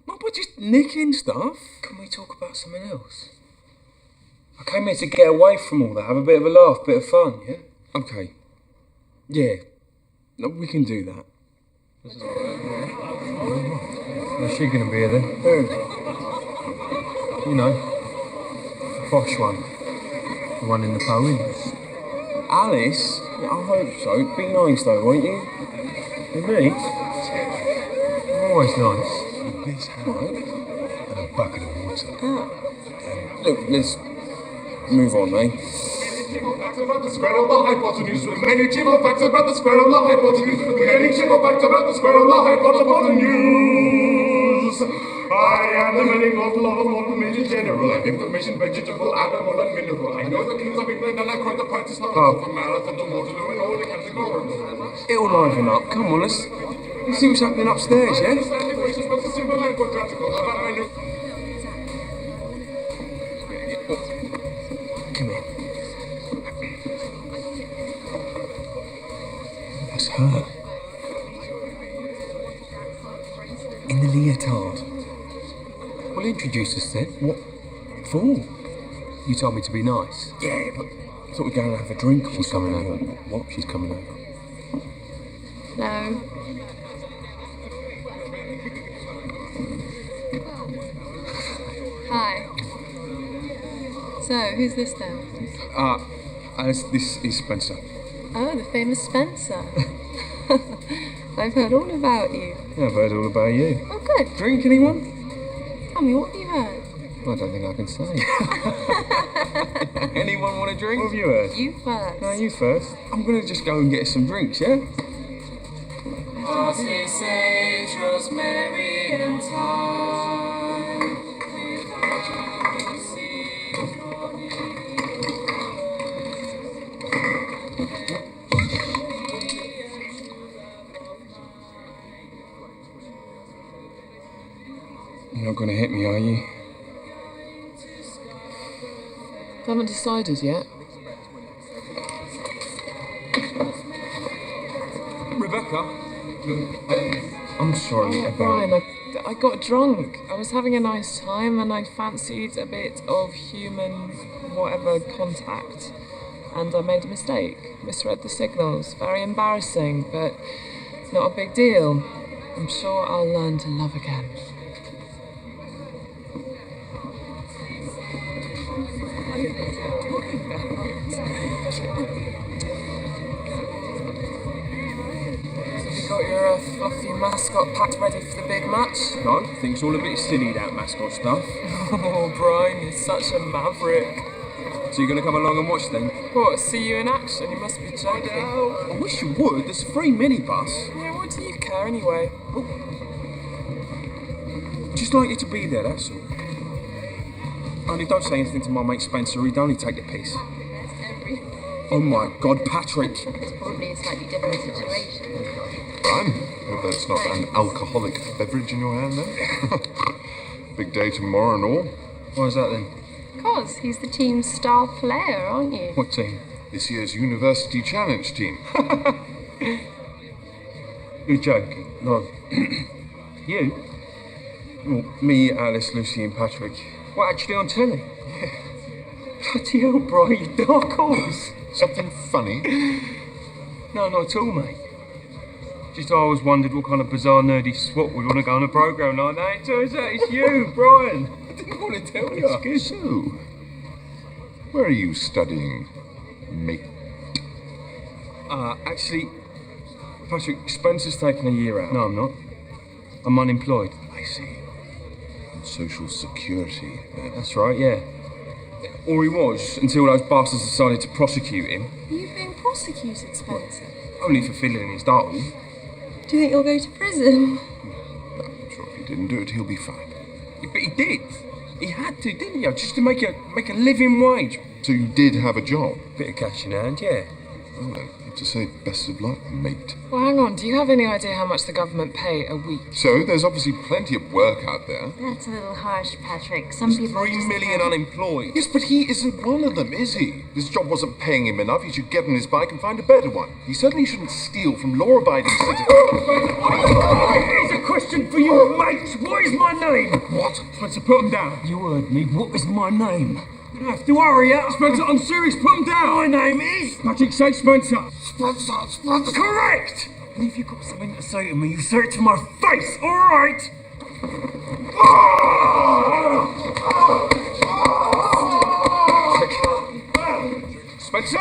Not by just nicking stuff. Can we talk about something else? I came here to get away from all that, have a bit of a laugh, bit of fun, yeah? Okay. Yeah. No, we can do that. Is she going to be here then? Who? You know. The posh one. The one in the poems. Alice? Yeah, I hope so. Be nice though, won't you? With me? I'm always nice. With this hand and a bucket of water. Look, let's move on, eh? Facts about the spread of the hypotenuse with many trivial facts about the spread of the hypotenuse with many trivial facts about the spread of the hypotenuse. I am the many mortal of a mortal major general and information vegetable, animal and mineral. I know the kings of England and I quite the practice of the marathon to Waterloo and all the categories. It'll liven up. Come on, let's see what's happening upstairs, yeah? Come here. That's her. In the leotard. Well, introduce us then. What for? You told me to be nice. Yeah, but I thought we'd go and have a drink. She's coming over. What? She's coming over. No. Hi. So, who's this then? This is Spencer. Oh, the famous Spencer. I've heard all about you. Yeah, I've heard all about you. Oh, good. Drink, anyone? Tell me, what have you heard? I don't think I can say. Anyone want a drink? What have you heard? You first. No, you first. I'm going to just go and get some drinks, yeah? Parsley, sage, rosemary, and thyme. You're not going to hit me, are you? Haven't decided yet. Rebecca? I'm sorry about... Brian, I got drunk. I was having a nice time and I fancied a bit of human whatever contact. And I made a mistake. Misread the signals. Very embarrassing, but not a big deal. I'm sure I'll learn to love again. You got your fluffy mascot packed ready for the big match? No, I think it's all a bit silly, that mascot stuff. Oh, Brian, you're such a maverick. So you're going to come along and watch then? What, see you in action? You must be joking. I wish you would. There's a free minibus. Yeah, what do you care anyway? Just like you to be there, that's all. Only don't say anything to my mate Spencer, he'd only take the piss. Oh my God, Patrick! It's probably a slightly different situation. Brian, hope that's not an alcoholic beverage in your hand then. Big day tomorrow and all. Why is that then? Because he's the team's star player, aren't you? What team? This year's University Challenge team. You're joking. No. You? Well, me, Alice, Lucy and Patrick. What, actually on telly? Bloody hell, Brian, you dark horse. Something funny? No, not at all, mate. Just I always wondered what kind of bizarre nerdy swat would want to go on a programme like that. It turns out it's you, Brian. I didn't want to tell you. It's good. So, where are you studying, mate? Actually, Patrick, Spencer's taken a year out. No, I'm not. I'm unemployed. I see. Social security, then. That's right, yeah. Or he was, until those bastards decided to prosecute him. Are you being prosecuted, Spencer? Only for fiddling his dole. Do you think you'll go to prison? I'm sure if he didn't do it, he'll be fine. Yeah, but he did. He had to, didn't he? Just to make a living wage. So you did have a job? Bit of cash in hand, yeah. Well, I have to say, best of luck, mate. Well, hang on. Do you have any idea how much the government pay a week? So, there's obviously plenty of work out there. That's a little harsh, Patrick. Some people 3 just million can't. unemployed. Yes, but he isn't one of them, is he? This job wasn't paying him enough. He should get on his bike and find a better one. He certainly shouldn't steal from law-abiding citizens. Here's a question for you, mate. What is my name? What? Spencer, put him down. You heard me. What is my name? You don't have to worry, Spencer, I'm serious. Put him down. My name is... Patrick, say Spencer. Spencer. Correct. And if you've got something to say to me, you say it to my face, all right? Spencer!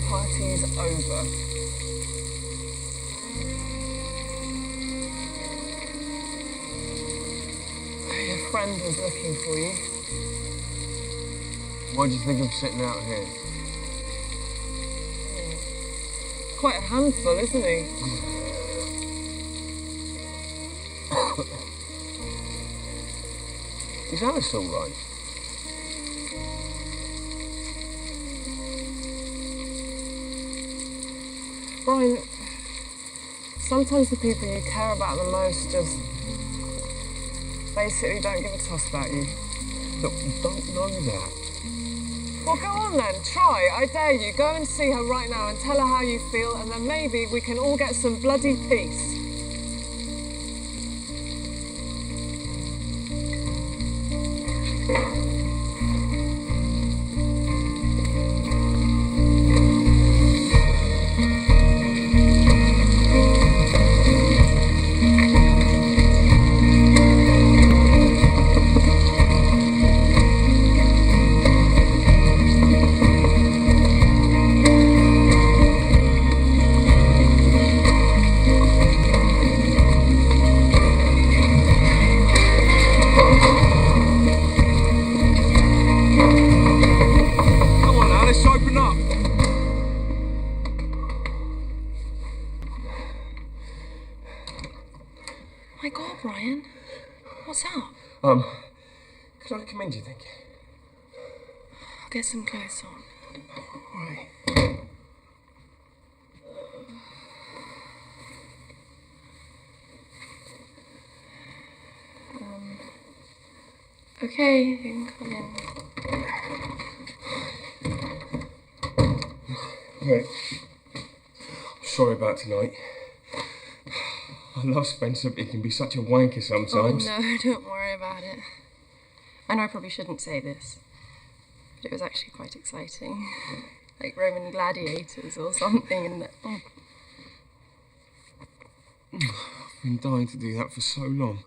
Party's over. Your friend was looking for you. Why do you think I'm sitting out here? quite a handful, isn't he? Is Alice all right? Brian, sometimes the people you care about the most just basically don't give a toss about you. Look, you don't know that. Well, go on then, try. I dare you. Go and see her right now and tell her how you feel, and then maybe we can all get some bloody peace. My God, Brian. What's up? Can I come in, do you think? I'll get some clothes on. Right. Okay, you can come in. Right. Sorry about tonight. I love Spencer, but he can be such a wanker sometimes. Oh, no, don't worry about it. I know I probably shouldn't say this, but it was actually quite exciting. Like Roman gladiators or something, and I've been dying to do that for so long.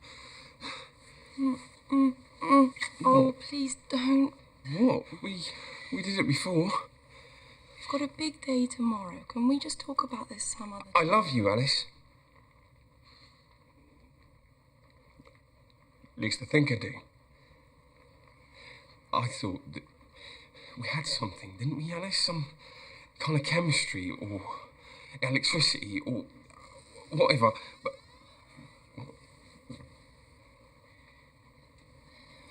Oh, please don't. What? We did it before. We've got a big day tomorrow. Can we just talk about this some other time? I love you, Alice. At least I think I do. I thought that we had something, didn't we, Alice? Some kind of chemistry or electricity or whatever. But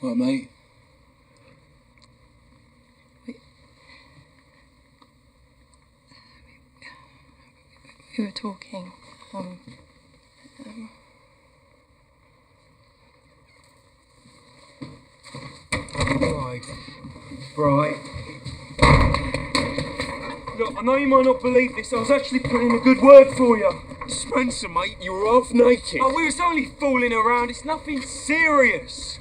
What, mate? We were talking. Right. Look, I know you might not believe this. I was actually putting in a good word for you. Spencer, mate, you were half naked. Oh, we was only fooling around. It's nothing serious.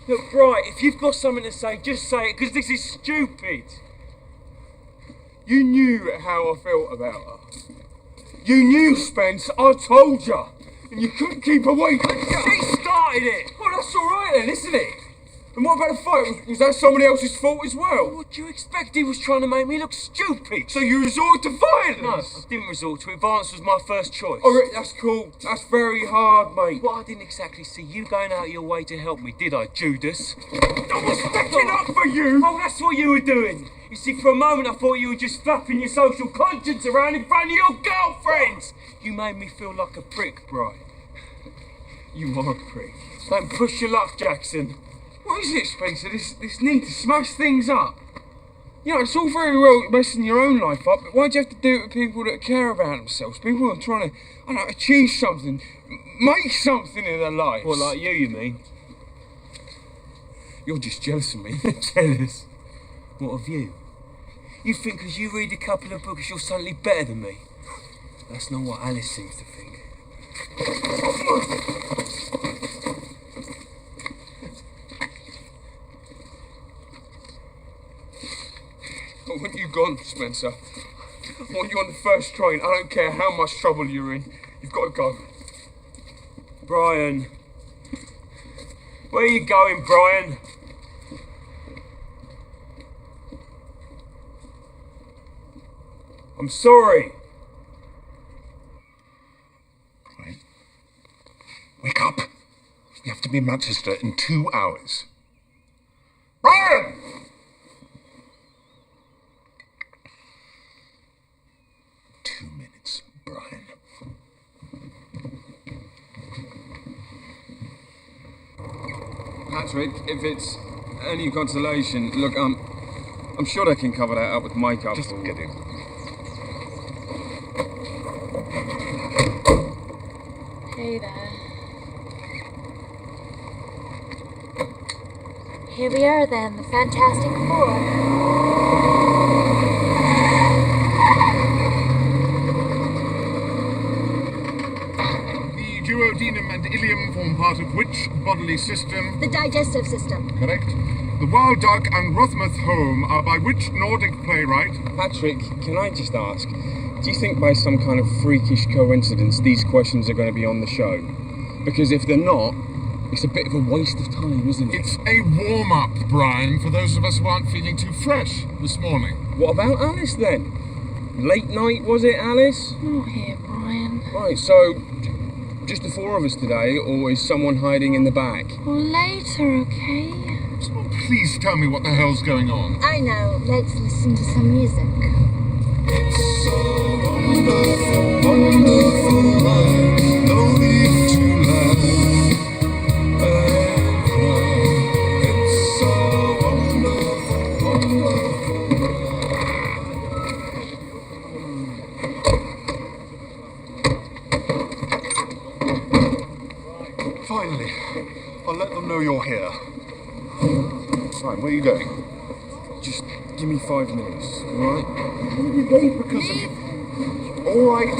Look, Bright, if you've got something to say, just say it, because this is stupid. You knew how I felt about her. You knew, Spence. I told you. And you couldn't keep away from her. She started it. Well, that's all right then, isn't it? And what about the fight? Was that somebody else's fault as well? What do you expect? He was trying to make me look stupid. So you resorted to violence? No, I didn't resort to it. Violence was my first choice. All right, that's cool. That's very hard, mate. Well, I didn't exactly see you going out of your way to help me, did I, Judas? I was sticking up for you! Oh, that's what you were doing. You see, for a moment I thought you were just flapping your social conscience around in front of your girlfriends. You made me feel like a prick, Brian. You are a prick. Don't push your luck, Jackson. What is it, Spencer? This need to smash things up. You know, it's all very well messing your own life up, but why do you have to do it with people that care about themselves? People who are trying to, I don't know, achieve something, make something in their lives. Well, like you mean? You're just jealous of me. Jealous? What of you? You think because you read a couple of books you're suddenly better than me? That's not what Alice seems to think. I want you gone, Spencer. I want you on the first train. I don't care how much trouble you're in. You've got to go. Brian. Where are you going, Brian? I'm sorry. Right. Wake up. We have to be in Manchester in 2 hours. Brian! Patrick, if it's any consolation, look, I'm sure they can cover that up with makeup. Just get in. Hey there. Here we are then, the Fantastic Four. The duodenum and ileum form part of which bodily system? The digestive system. Correct. The Wild Duck and Rothmouth Home are by which Nordic playwright? Patrick, can I just ask, do you think by some kind of freakish coincidence these questions are going to be on the show? Because if they're not, it's a bit of a waste of time, isn't it? It's a warm-up, Brian, for those of us who aren't feeling too fresh this morning. What about Alice then? Late night, was it, Alice? Not here, Brian. Right, so just the four of us today, or is someone hiding in the back? Well, later, okay? Someone please tell me what the hell's going on. I know. Let's listen to some music. It's so wonderful, wonderful life. No need to laugh and cry. It's so wonderful, wonderful Finally, I'll let them know you're here. Right, where are you going? Just give me 5 minutes, alright? You'll be late because of you. Alright,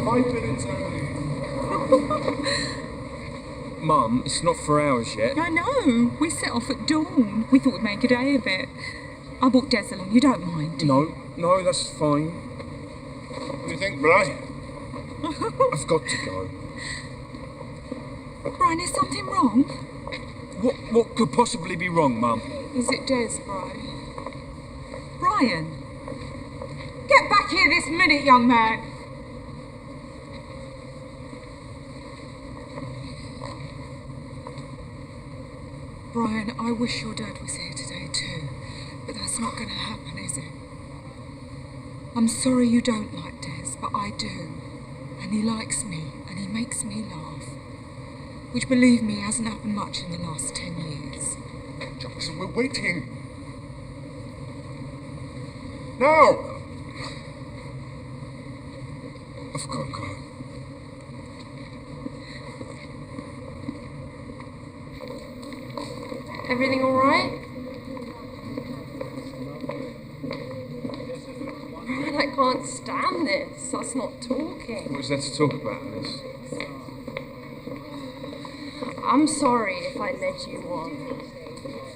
5 minutes only. Mum, it's not for hours yet. I know. We set off at dawn. We thought we'd make a day of it. I bought Des along. You don't mind, do you? No, that's fine. What do you think, Brian? I've got to go. Brian, is something wrong? What could possibly be wrong, Mum? Is it Des, Brian? Brian! Get back here this minute, young man! Brian, I wish your dad was here today too, but that's not going to happen, is it? I'm sorry you don't like Des, but I do. And he likes me, and he makes me laugh. Which, believe me, hasn't happened much in the last 10 years. Jackson, we're waiting. No! I've got to go. Everything alright? Brian, I can't stand this. That's not talking. What's there to talk about, Alice? I'm sorry if I led you on.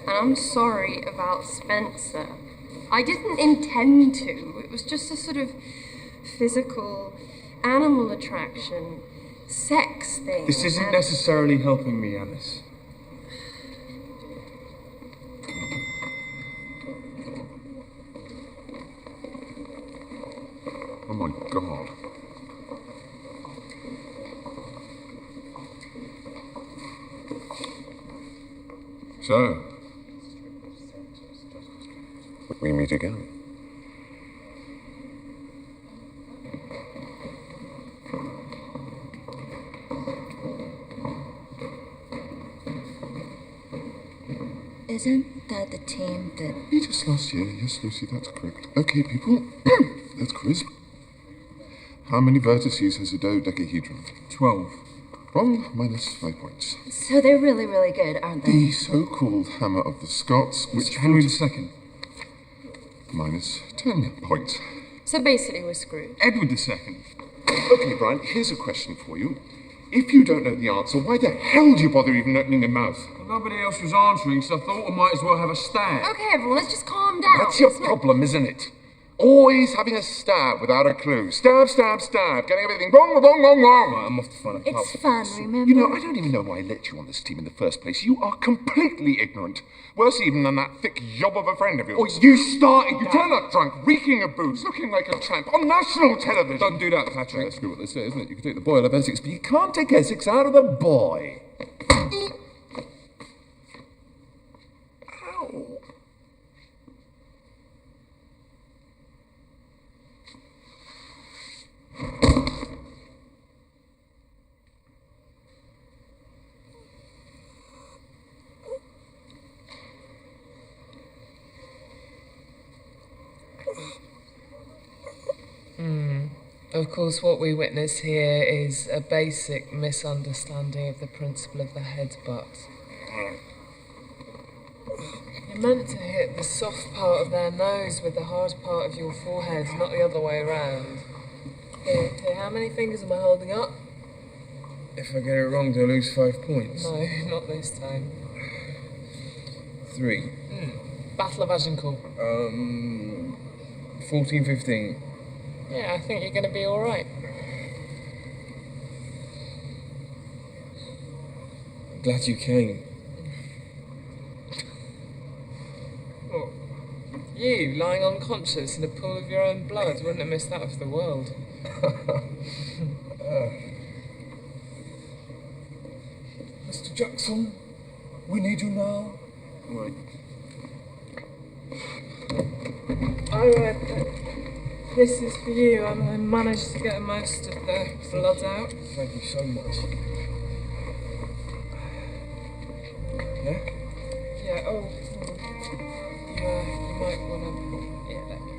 And I'm sorry about Spencer. I didn't intend to. It was just a sort of physical, animal attraction, sex thing. This isn't necessarily helping me, Alice. Oh my God. So, we meet again. Isn't that the team that... Just last year, yes, Lucy, that's correct. Okay, people, let's quiz. How many vertices has a dodecahedron? 12. Wrong, minus 5 points. So they're really, really good, aren't they? The so-called Hammer of the Scots, which... Henry II. Minus 10 points. So basically we're screwed. Edward II. Okay, Brian, here's a question for you. If you don't know the answer, why the hell do you bother even opening your mouth? Well, nobody else was answering, so I thought I might as well have a stab. Okay, everyone, let's just calm down. That's your problem, isn't it? Always having a stab without a clue. Stab, stab, stab. Getting everything wrong, wrong, wrong, wrong. Right, I'm off to find a pub. It's fun, remember? You know, I don't even know why I let you on this team in the first place. You are completely ignorant. Worse even than that thick yob of a friend of yours. Oh, you started You that. turned up drunk, reeking of booze, looking like a tramp on national television. Don't do that, Patrick. That's true what they say, isn't it? You can take the boy out of Essex, but you can't take Essex out of the boy. Ow. Of course, what we witness here is a basic misunderstanding of the principle of the headbutt. You're meant to hit the soft part of their nose with the hard part of your forehead, not the other way around. Here, how many fingers am I holding up? If I get it wrong, do I lose 5 points? No, not this time. 3. Battle of Agincourt. 14, 15. Yeah, I think you're going to be alright. Glad you came. What? You, lying unconscious in a pool of your own blood, wouldn't have missed that for the world. Mr. Jackson, we need you now. Right. This is for you. I managed to get most of the blood out. Thank you so much. Yeah? Yeah, oh. You might want to... Yeah, let me.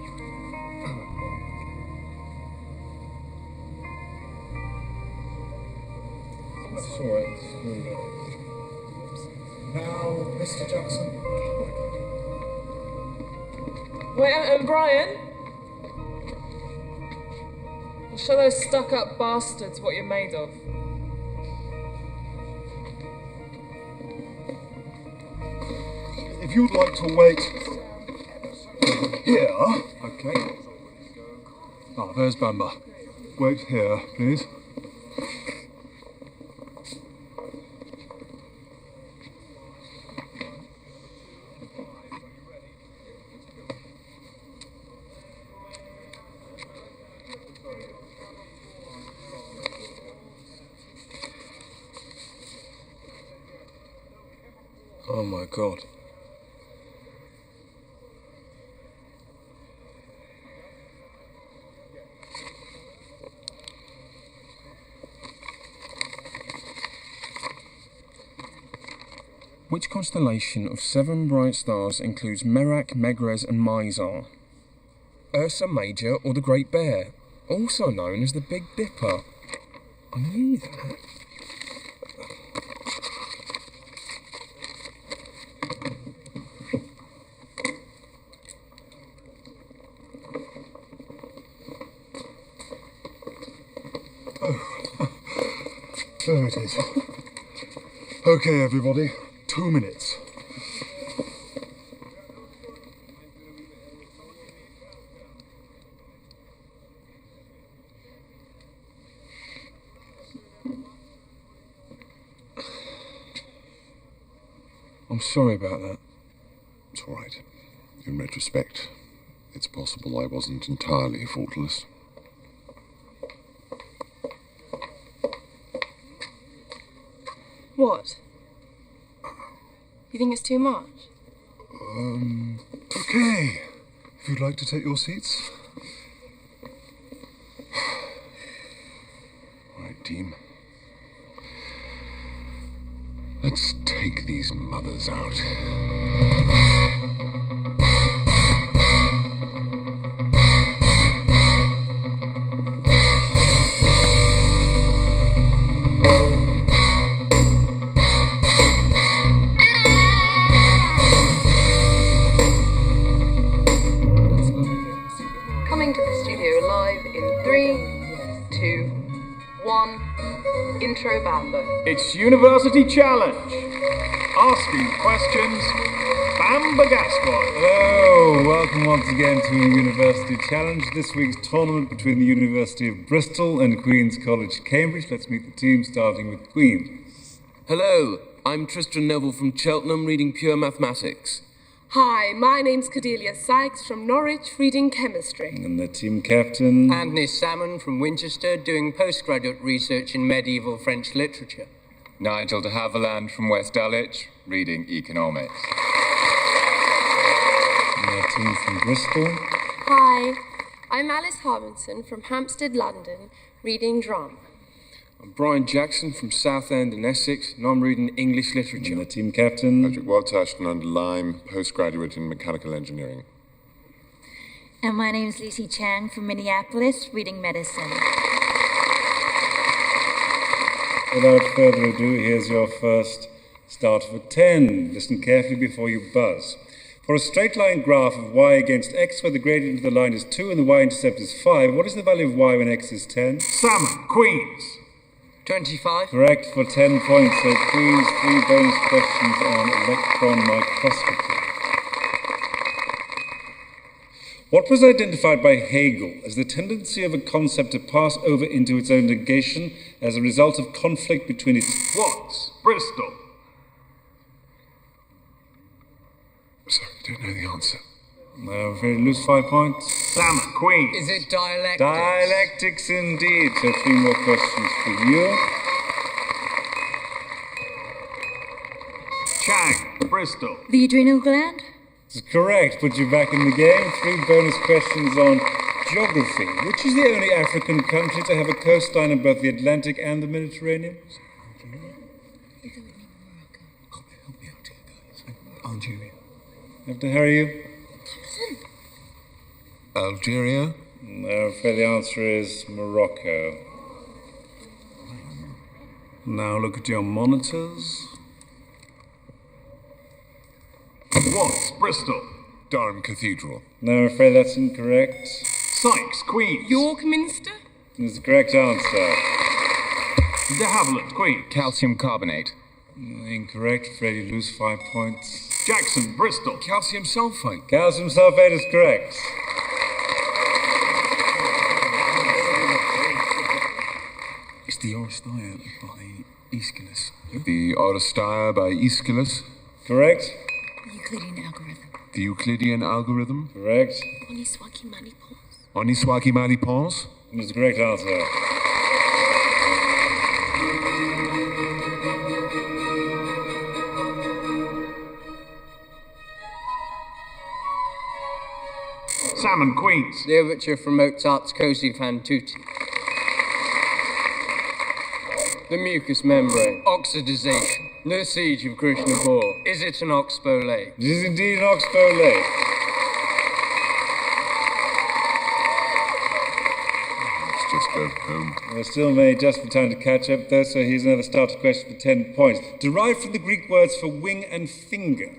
That's alright. Now, Mr. Jackson. Wait, and Brian? Show those stuck-up bastards what you're made of. If you'd like to wait here. Okay. Ah, there's Bamba. Wait here, please. Oh my God. Which constellation of 7 bright stars includes Merak, Megrez and Mizar? Ursa Major or the Great Bear, also known as the Big Dipper. I knew that. There it is. Okay, everybody. 2 minutes. I'm sorry about that. It's all right. In retrospect, it's possible I wasn't entirely faultless. What? You think it's too much? Okay. If you'd like to take your seats. All right, team. Let's take these mothers out. Coming to the studio live in 3, 2, 1. Intro Bamba. It's University Challenge. Asking questions, Bamba Gascoigne. Hello, welcome once again to University Challenge. This week's tournament between the University of Bristol and Queen's College, Cambridge. Let's meet the team, starting with Queen's. Hello, I'm Tristan Neville from Cheltenham, reading Pure Mathematics. Hi, my name's Cordelia Sykes from Norwich, reading chemistry. And the team captain. Anthony Salmon from Winchester, doing postgraduate research in medieval French literature. Nigel de Havilland from West Dulwich, reading economics. And the team from Bristol. Hi, I'm Alice Harminson from Hampstead, London, reading drama. I'm Brian Jackson from Southend in Essex, and I'm reading English literature. And the team captain. Patrick Watts, Ashton under Lyme, postgraduate in mechanical engineering. And my name's Lucy Chang from Minneapolis, reading medicine. Without further ado, here's your first start for 10. Listen carefully before you buzz. For a straight line graph of y against x, where the gradient of the line is 2 and the y-intercept is 5, what is the value of y when x is 10? Salmon, Queens. 25. Correct for 10 points. So please, 3 bonus questions on electron microscopy. What was identified by Hegel as the tendency of a concept to pass over into its own negation as a result of conflict between its... Watts, Bristol. Sorry, I don't know the answer. I'm afraid you lose 5 points. Salmon, Queens. Is it dialectics? Dialectics indeed. So 3 more questions for you. Chang, Bristol. The adrenal gland? This is correct. Put you back in the game. 3 bonus questions on geography. Which is the only African country to have a coastline in both the Atlantic and the Mediterranean? Algeria. I have to hurry you. Algeria? No, I'm afraid the answer is Morocco. Now look at your monitors. Watts, Bristol. Durham Cathedral. No, I'm afraid that's incorrect. Sykes, Queens. York Minster. That's the correct answer. De Havilland, Queens. Calcium carbonate. Incorrect. Afraid you lose 5 points. Jackson, Bristol. Calcium sulfate. Calcium sulfate is correct. It's the Oresteia by Aeschylus. The Oresteia by Aeschylus. Correct. Euclidean algorithm. The Euclidean algorithm. Correct. Oniswaki Manipals. Oniswaki Malipons. That's the correct answer. Salmon, Queens. The overture from Mozart's Così fan tutti. The mucous membrane. Oxidization. The siege of Krishnapur. Is it an oxbow lake? It is indeed an oxbow lake. Let's just go home. We're still made just for time to catch up, though, so here's another starter question for 10 points. Derived from the Greek words for wing and finger,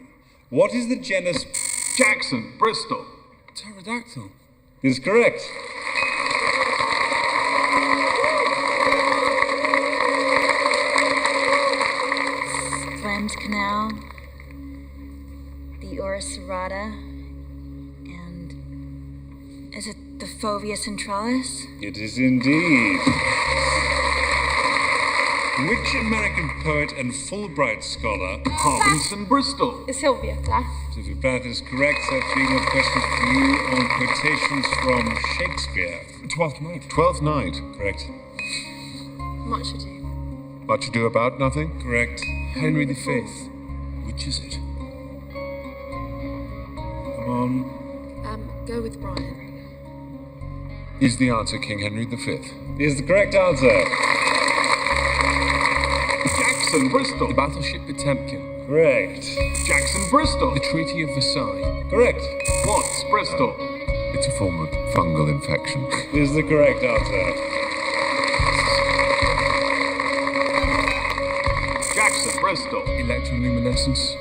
what is the genus... Jackson, Bristol. Pterodactyl. Is correct. Glands canal, the ora serrata, and is it the fovea centralis? It is indeed. Which American poet and Fulbright scholar... Harbinson, Bristol. Sylvia. Sylvia Plath is correct, so 3 more questions for you on quotations from Shakespeare. Twelfth Night. Twelfth Night. Correct. Much ado. Much Ado About Nothing. Correct. Henry V. Which is it? Come on. Go with Brian. Is the answer King Henry V? Is the correct answer. Jackson, Bristol. The battleship Potemkin. Correct. Jackson, Bristol. The Treaty of Versailles. Correct. Watts, Bristol. It's a form of fungal infection. Is the correct answer. Jackson, Bristol. Electroluminescence.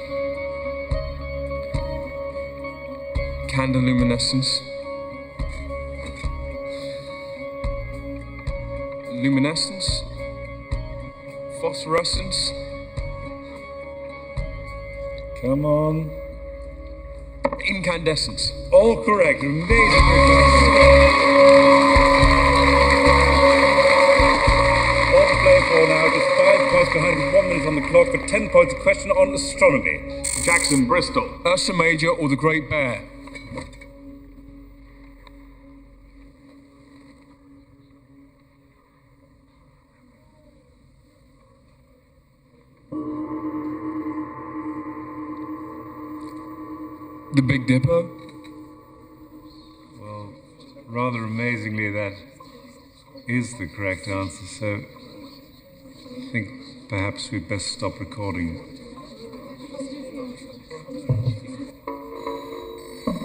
Candoluminescence. Luminescence. Phosphorescence. Come on. Incandescence. All correct. Amazing. All to play for now. Just 5 points behind with 1 minute on the clock for 10 points. A question on astronomy. Jackson, Bristol. Ursa Major or the Great Bear? The Big Dipper? Well, rather amazingly, that is the correct answer, so I think perhaps we'd best stop recording.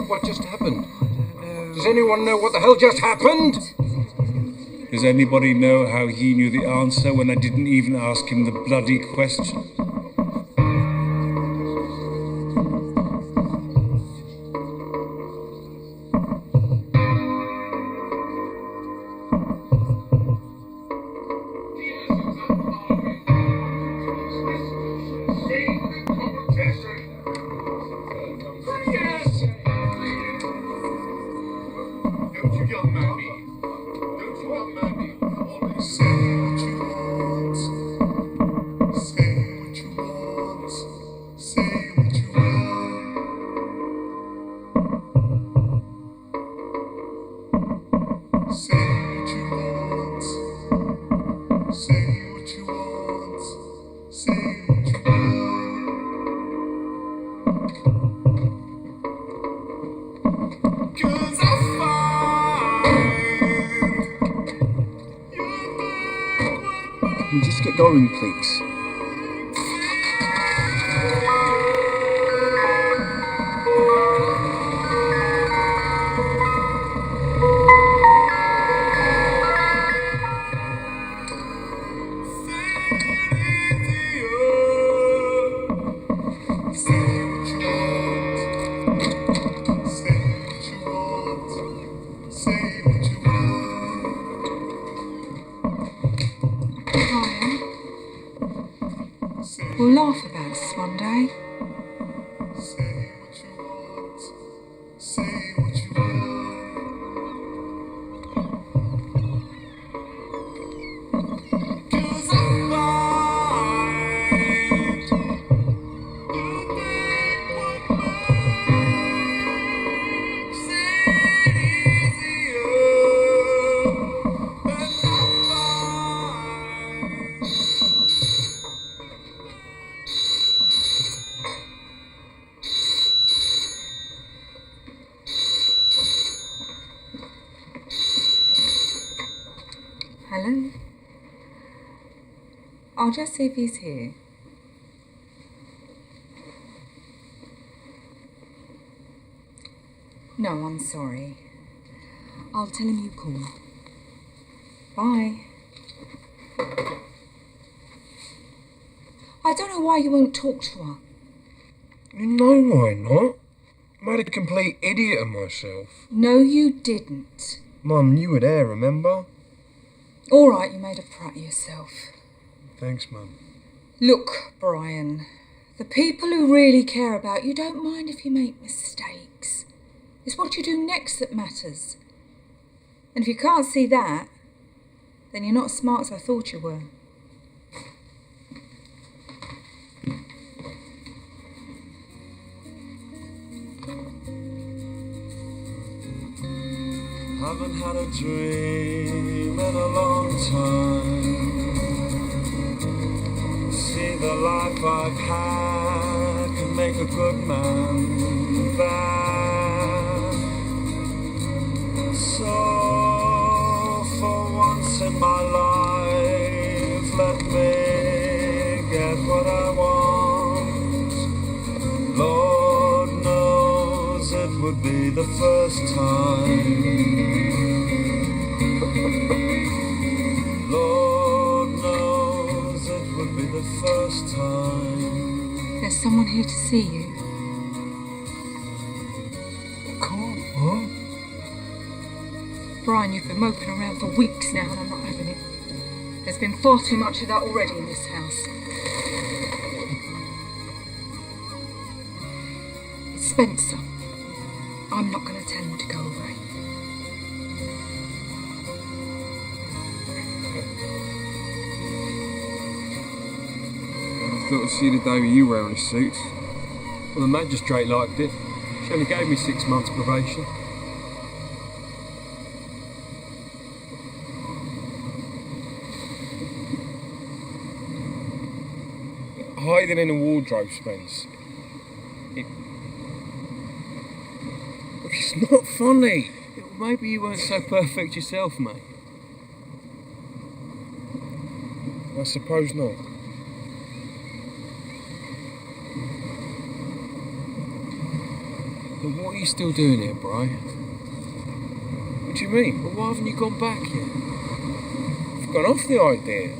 What just happened? Does anyone know what the hell just happened? Does anybody know how he knew the answer when I didn't even ask him the bloody question? Can you just get going, please? We'll laugh about this one day. Hello? I'll just see if he's here. No, I'm sorry. I'll tell him you called. Bye. I don't know why you won't talk to her. You know why not? I made a complete idiot of myself. No, you didn't. Mum, you were there, remember? All right, you made a prat of yourself. Thanks, Mum. Look, Brian, the people who really care about you don't mind if you make mistakes. It's what you do next that matters. And if you can't see that, then you're not as smart as I thought you were. Haven't had a dream in a long time. See the life I've had can make a good man bad. So for once in my life, let me get what I want. Lord knows it would be the first time. Lord knows it would be the first time. There's someone here to see you. Can't, Mum. Brian, you've been moping around for weeks now and I'm not having it. There's been far too much of that already in this house. It's Spencer. I'm not going to tell him to go away. I thought I'd see the day with you wearing a suit. Well, the magistrate liked it. She only gave me 6 months probation. Hiding in a wardrobe, Spence. Look, it's not funny. Maybe you weren't so perfect yourself, mate. I suppose not. But what are you still doing here, Bri? do you mean? Well, why haven't you gone back yet? I've gone off the idea.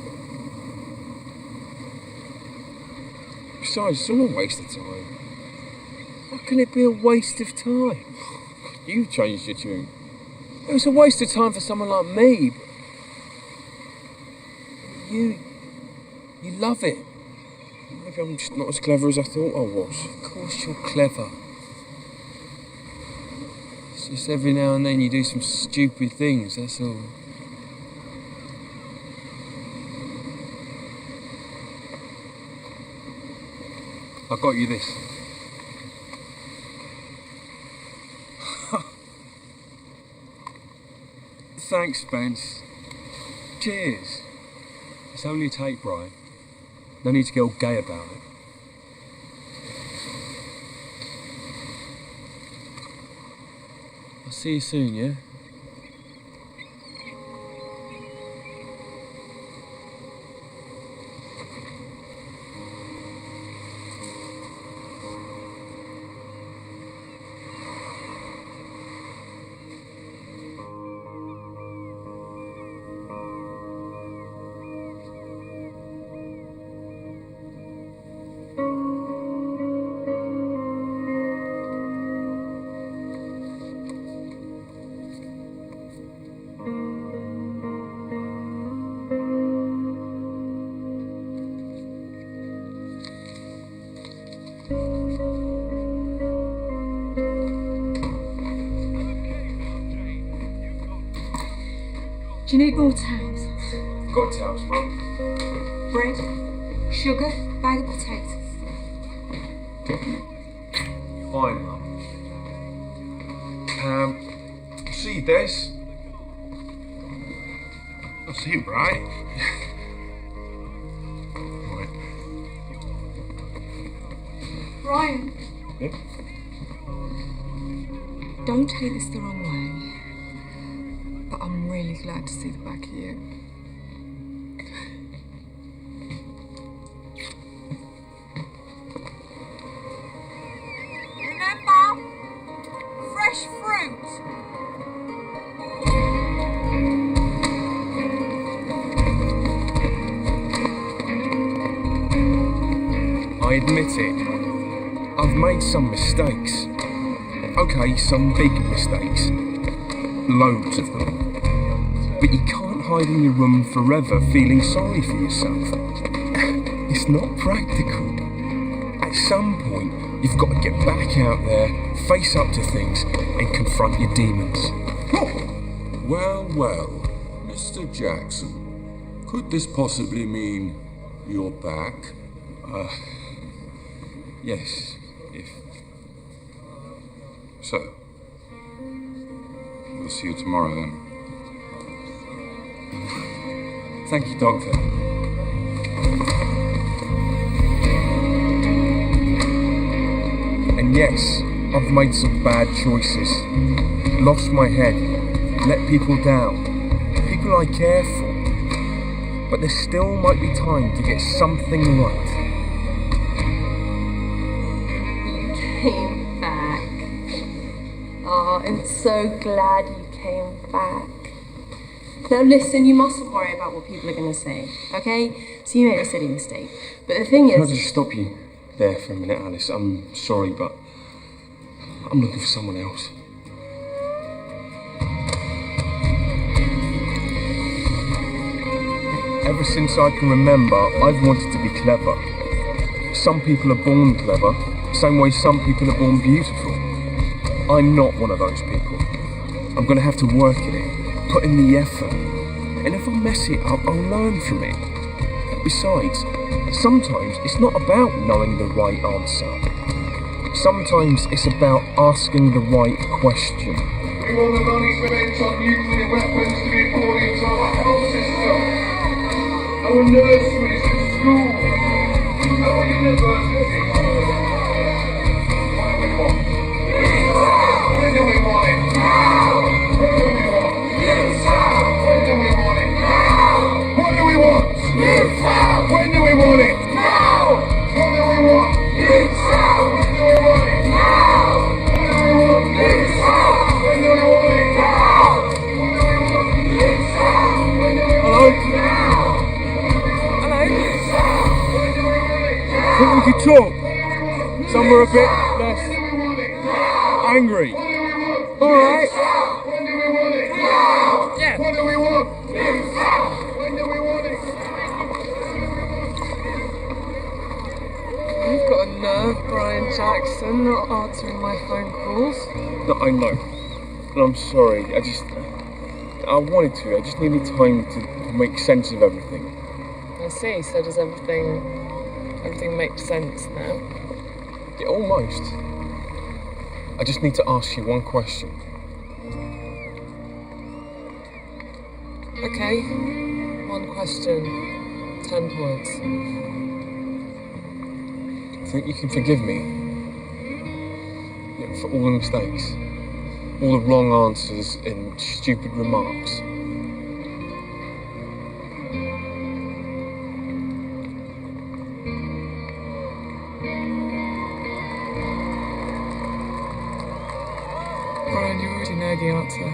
Besides, it's all a waste of time. How can it be a waste of time? You've changed your tune. It was a waste of time for someone like me. But you love it. Maybe I'm just not as clever as I thought I was. Of course you're clever. It's just every now and then you do some stupid things, that's all. I got you this. Thanks, Spence. Cheers. It's only a tape, Brian. No need to get all gay about it. I'll see you soon, yeah? Do you need more towels? Got towels, Mum. Bread, sugar, bag of potatoes. Fine, Mum. See you, Des. I'll see you, Brian. Brian. Yeah? Don't take this the wrong way, but I'm really glad to see the back of you. Remember, fresh fruit. I admit it. I've made some mistakes. Okay, some big mistakes. Loads of them. But you can't hide in your room forever feeling sorry for yourself. It's not practical. At some point, you've got to get back out there, face up to things, and confront your demons. Well, Mr. Jackson, could this possibly mean you're back? Yes, if... So, we'll see you tomorrow then. Thank you, Doctor. And yes, I've made some bad choices. Lost my head, let people down, people I care for. But there still might be time to get something right. Came back. Oh, I'm so glad you came back. Now listen, you mustn't worry about what people are going to say, okay? So you made a silly mistake. But the thing Can I is... just stop you there for a minute, Alice? I'm sorry, but I'm looking for someone else. Ever since I can remember, I've wanted to be clever. Some people are born clever, same way some people are born beautiful. I'm not one of those people. I'm going to have to work at it, put in the effort. And if I mess it up, I'll learn from it. Besides, sometimes it's not about knowing the right answer. Sometimes it's about asking the right question. We want the money spent on nuclear weapons to be poured into our health system, our nurseries and schools, our universities. What do we want? When do we want it? Now! What do we want? New town! When do we want it? Now! What do we want? New town! When do we want it? Now! What do we want? New town! When do we want it? Now! What do we want? New town! When do we want it? Now! you talk. Some were a bit less angry. Alright. When do we want it? Now! Yeah. What do we want? Now! When do we want it? You've got a nerve, Brian Jackson, not answering my phone calls. No, I know. And I'm sorry. I wanted to. I just needed time to make sense of everything. I see, so does everything make sense now? Yeah, almost. I just need to ask you one question. Okay, one question, 10 points. Think you can forgive me? Yeah, for all the mistakes? All the wrong answers and stupid remarks? Brian, you already know the answer.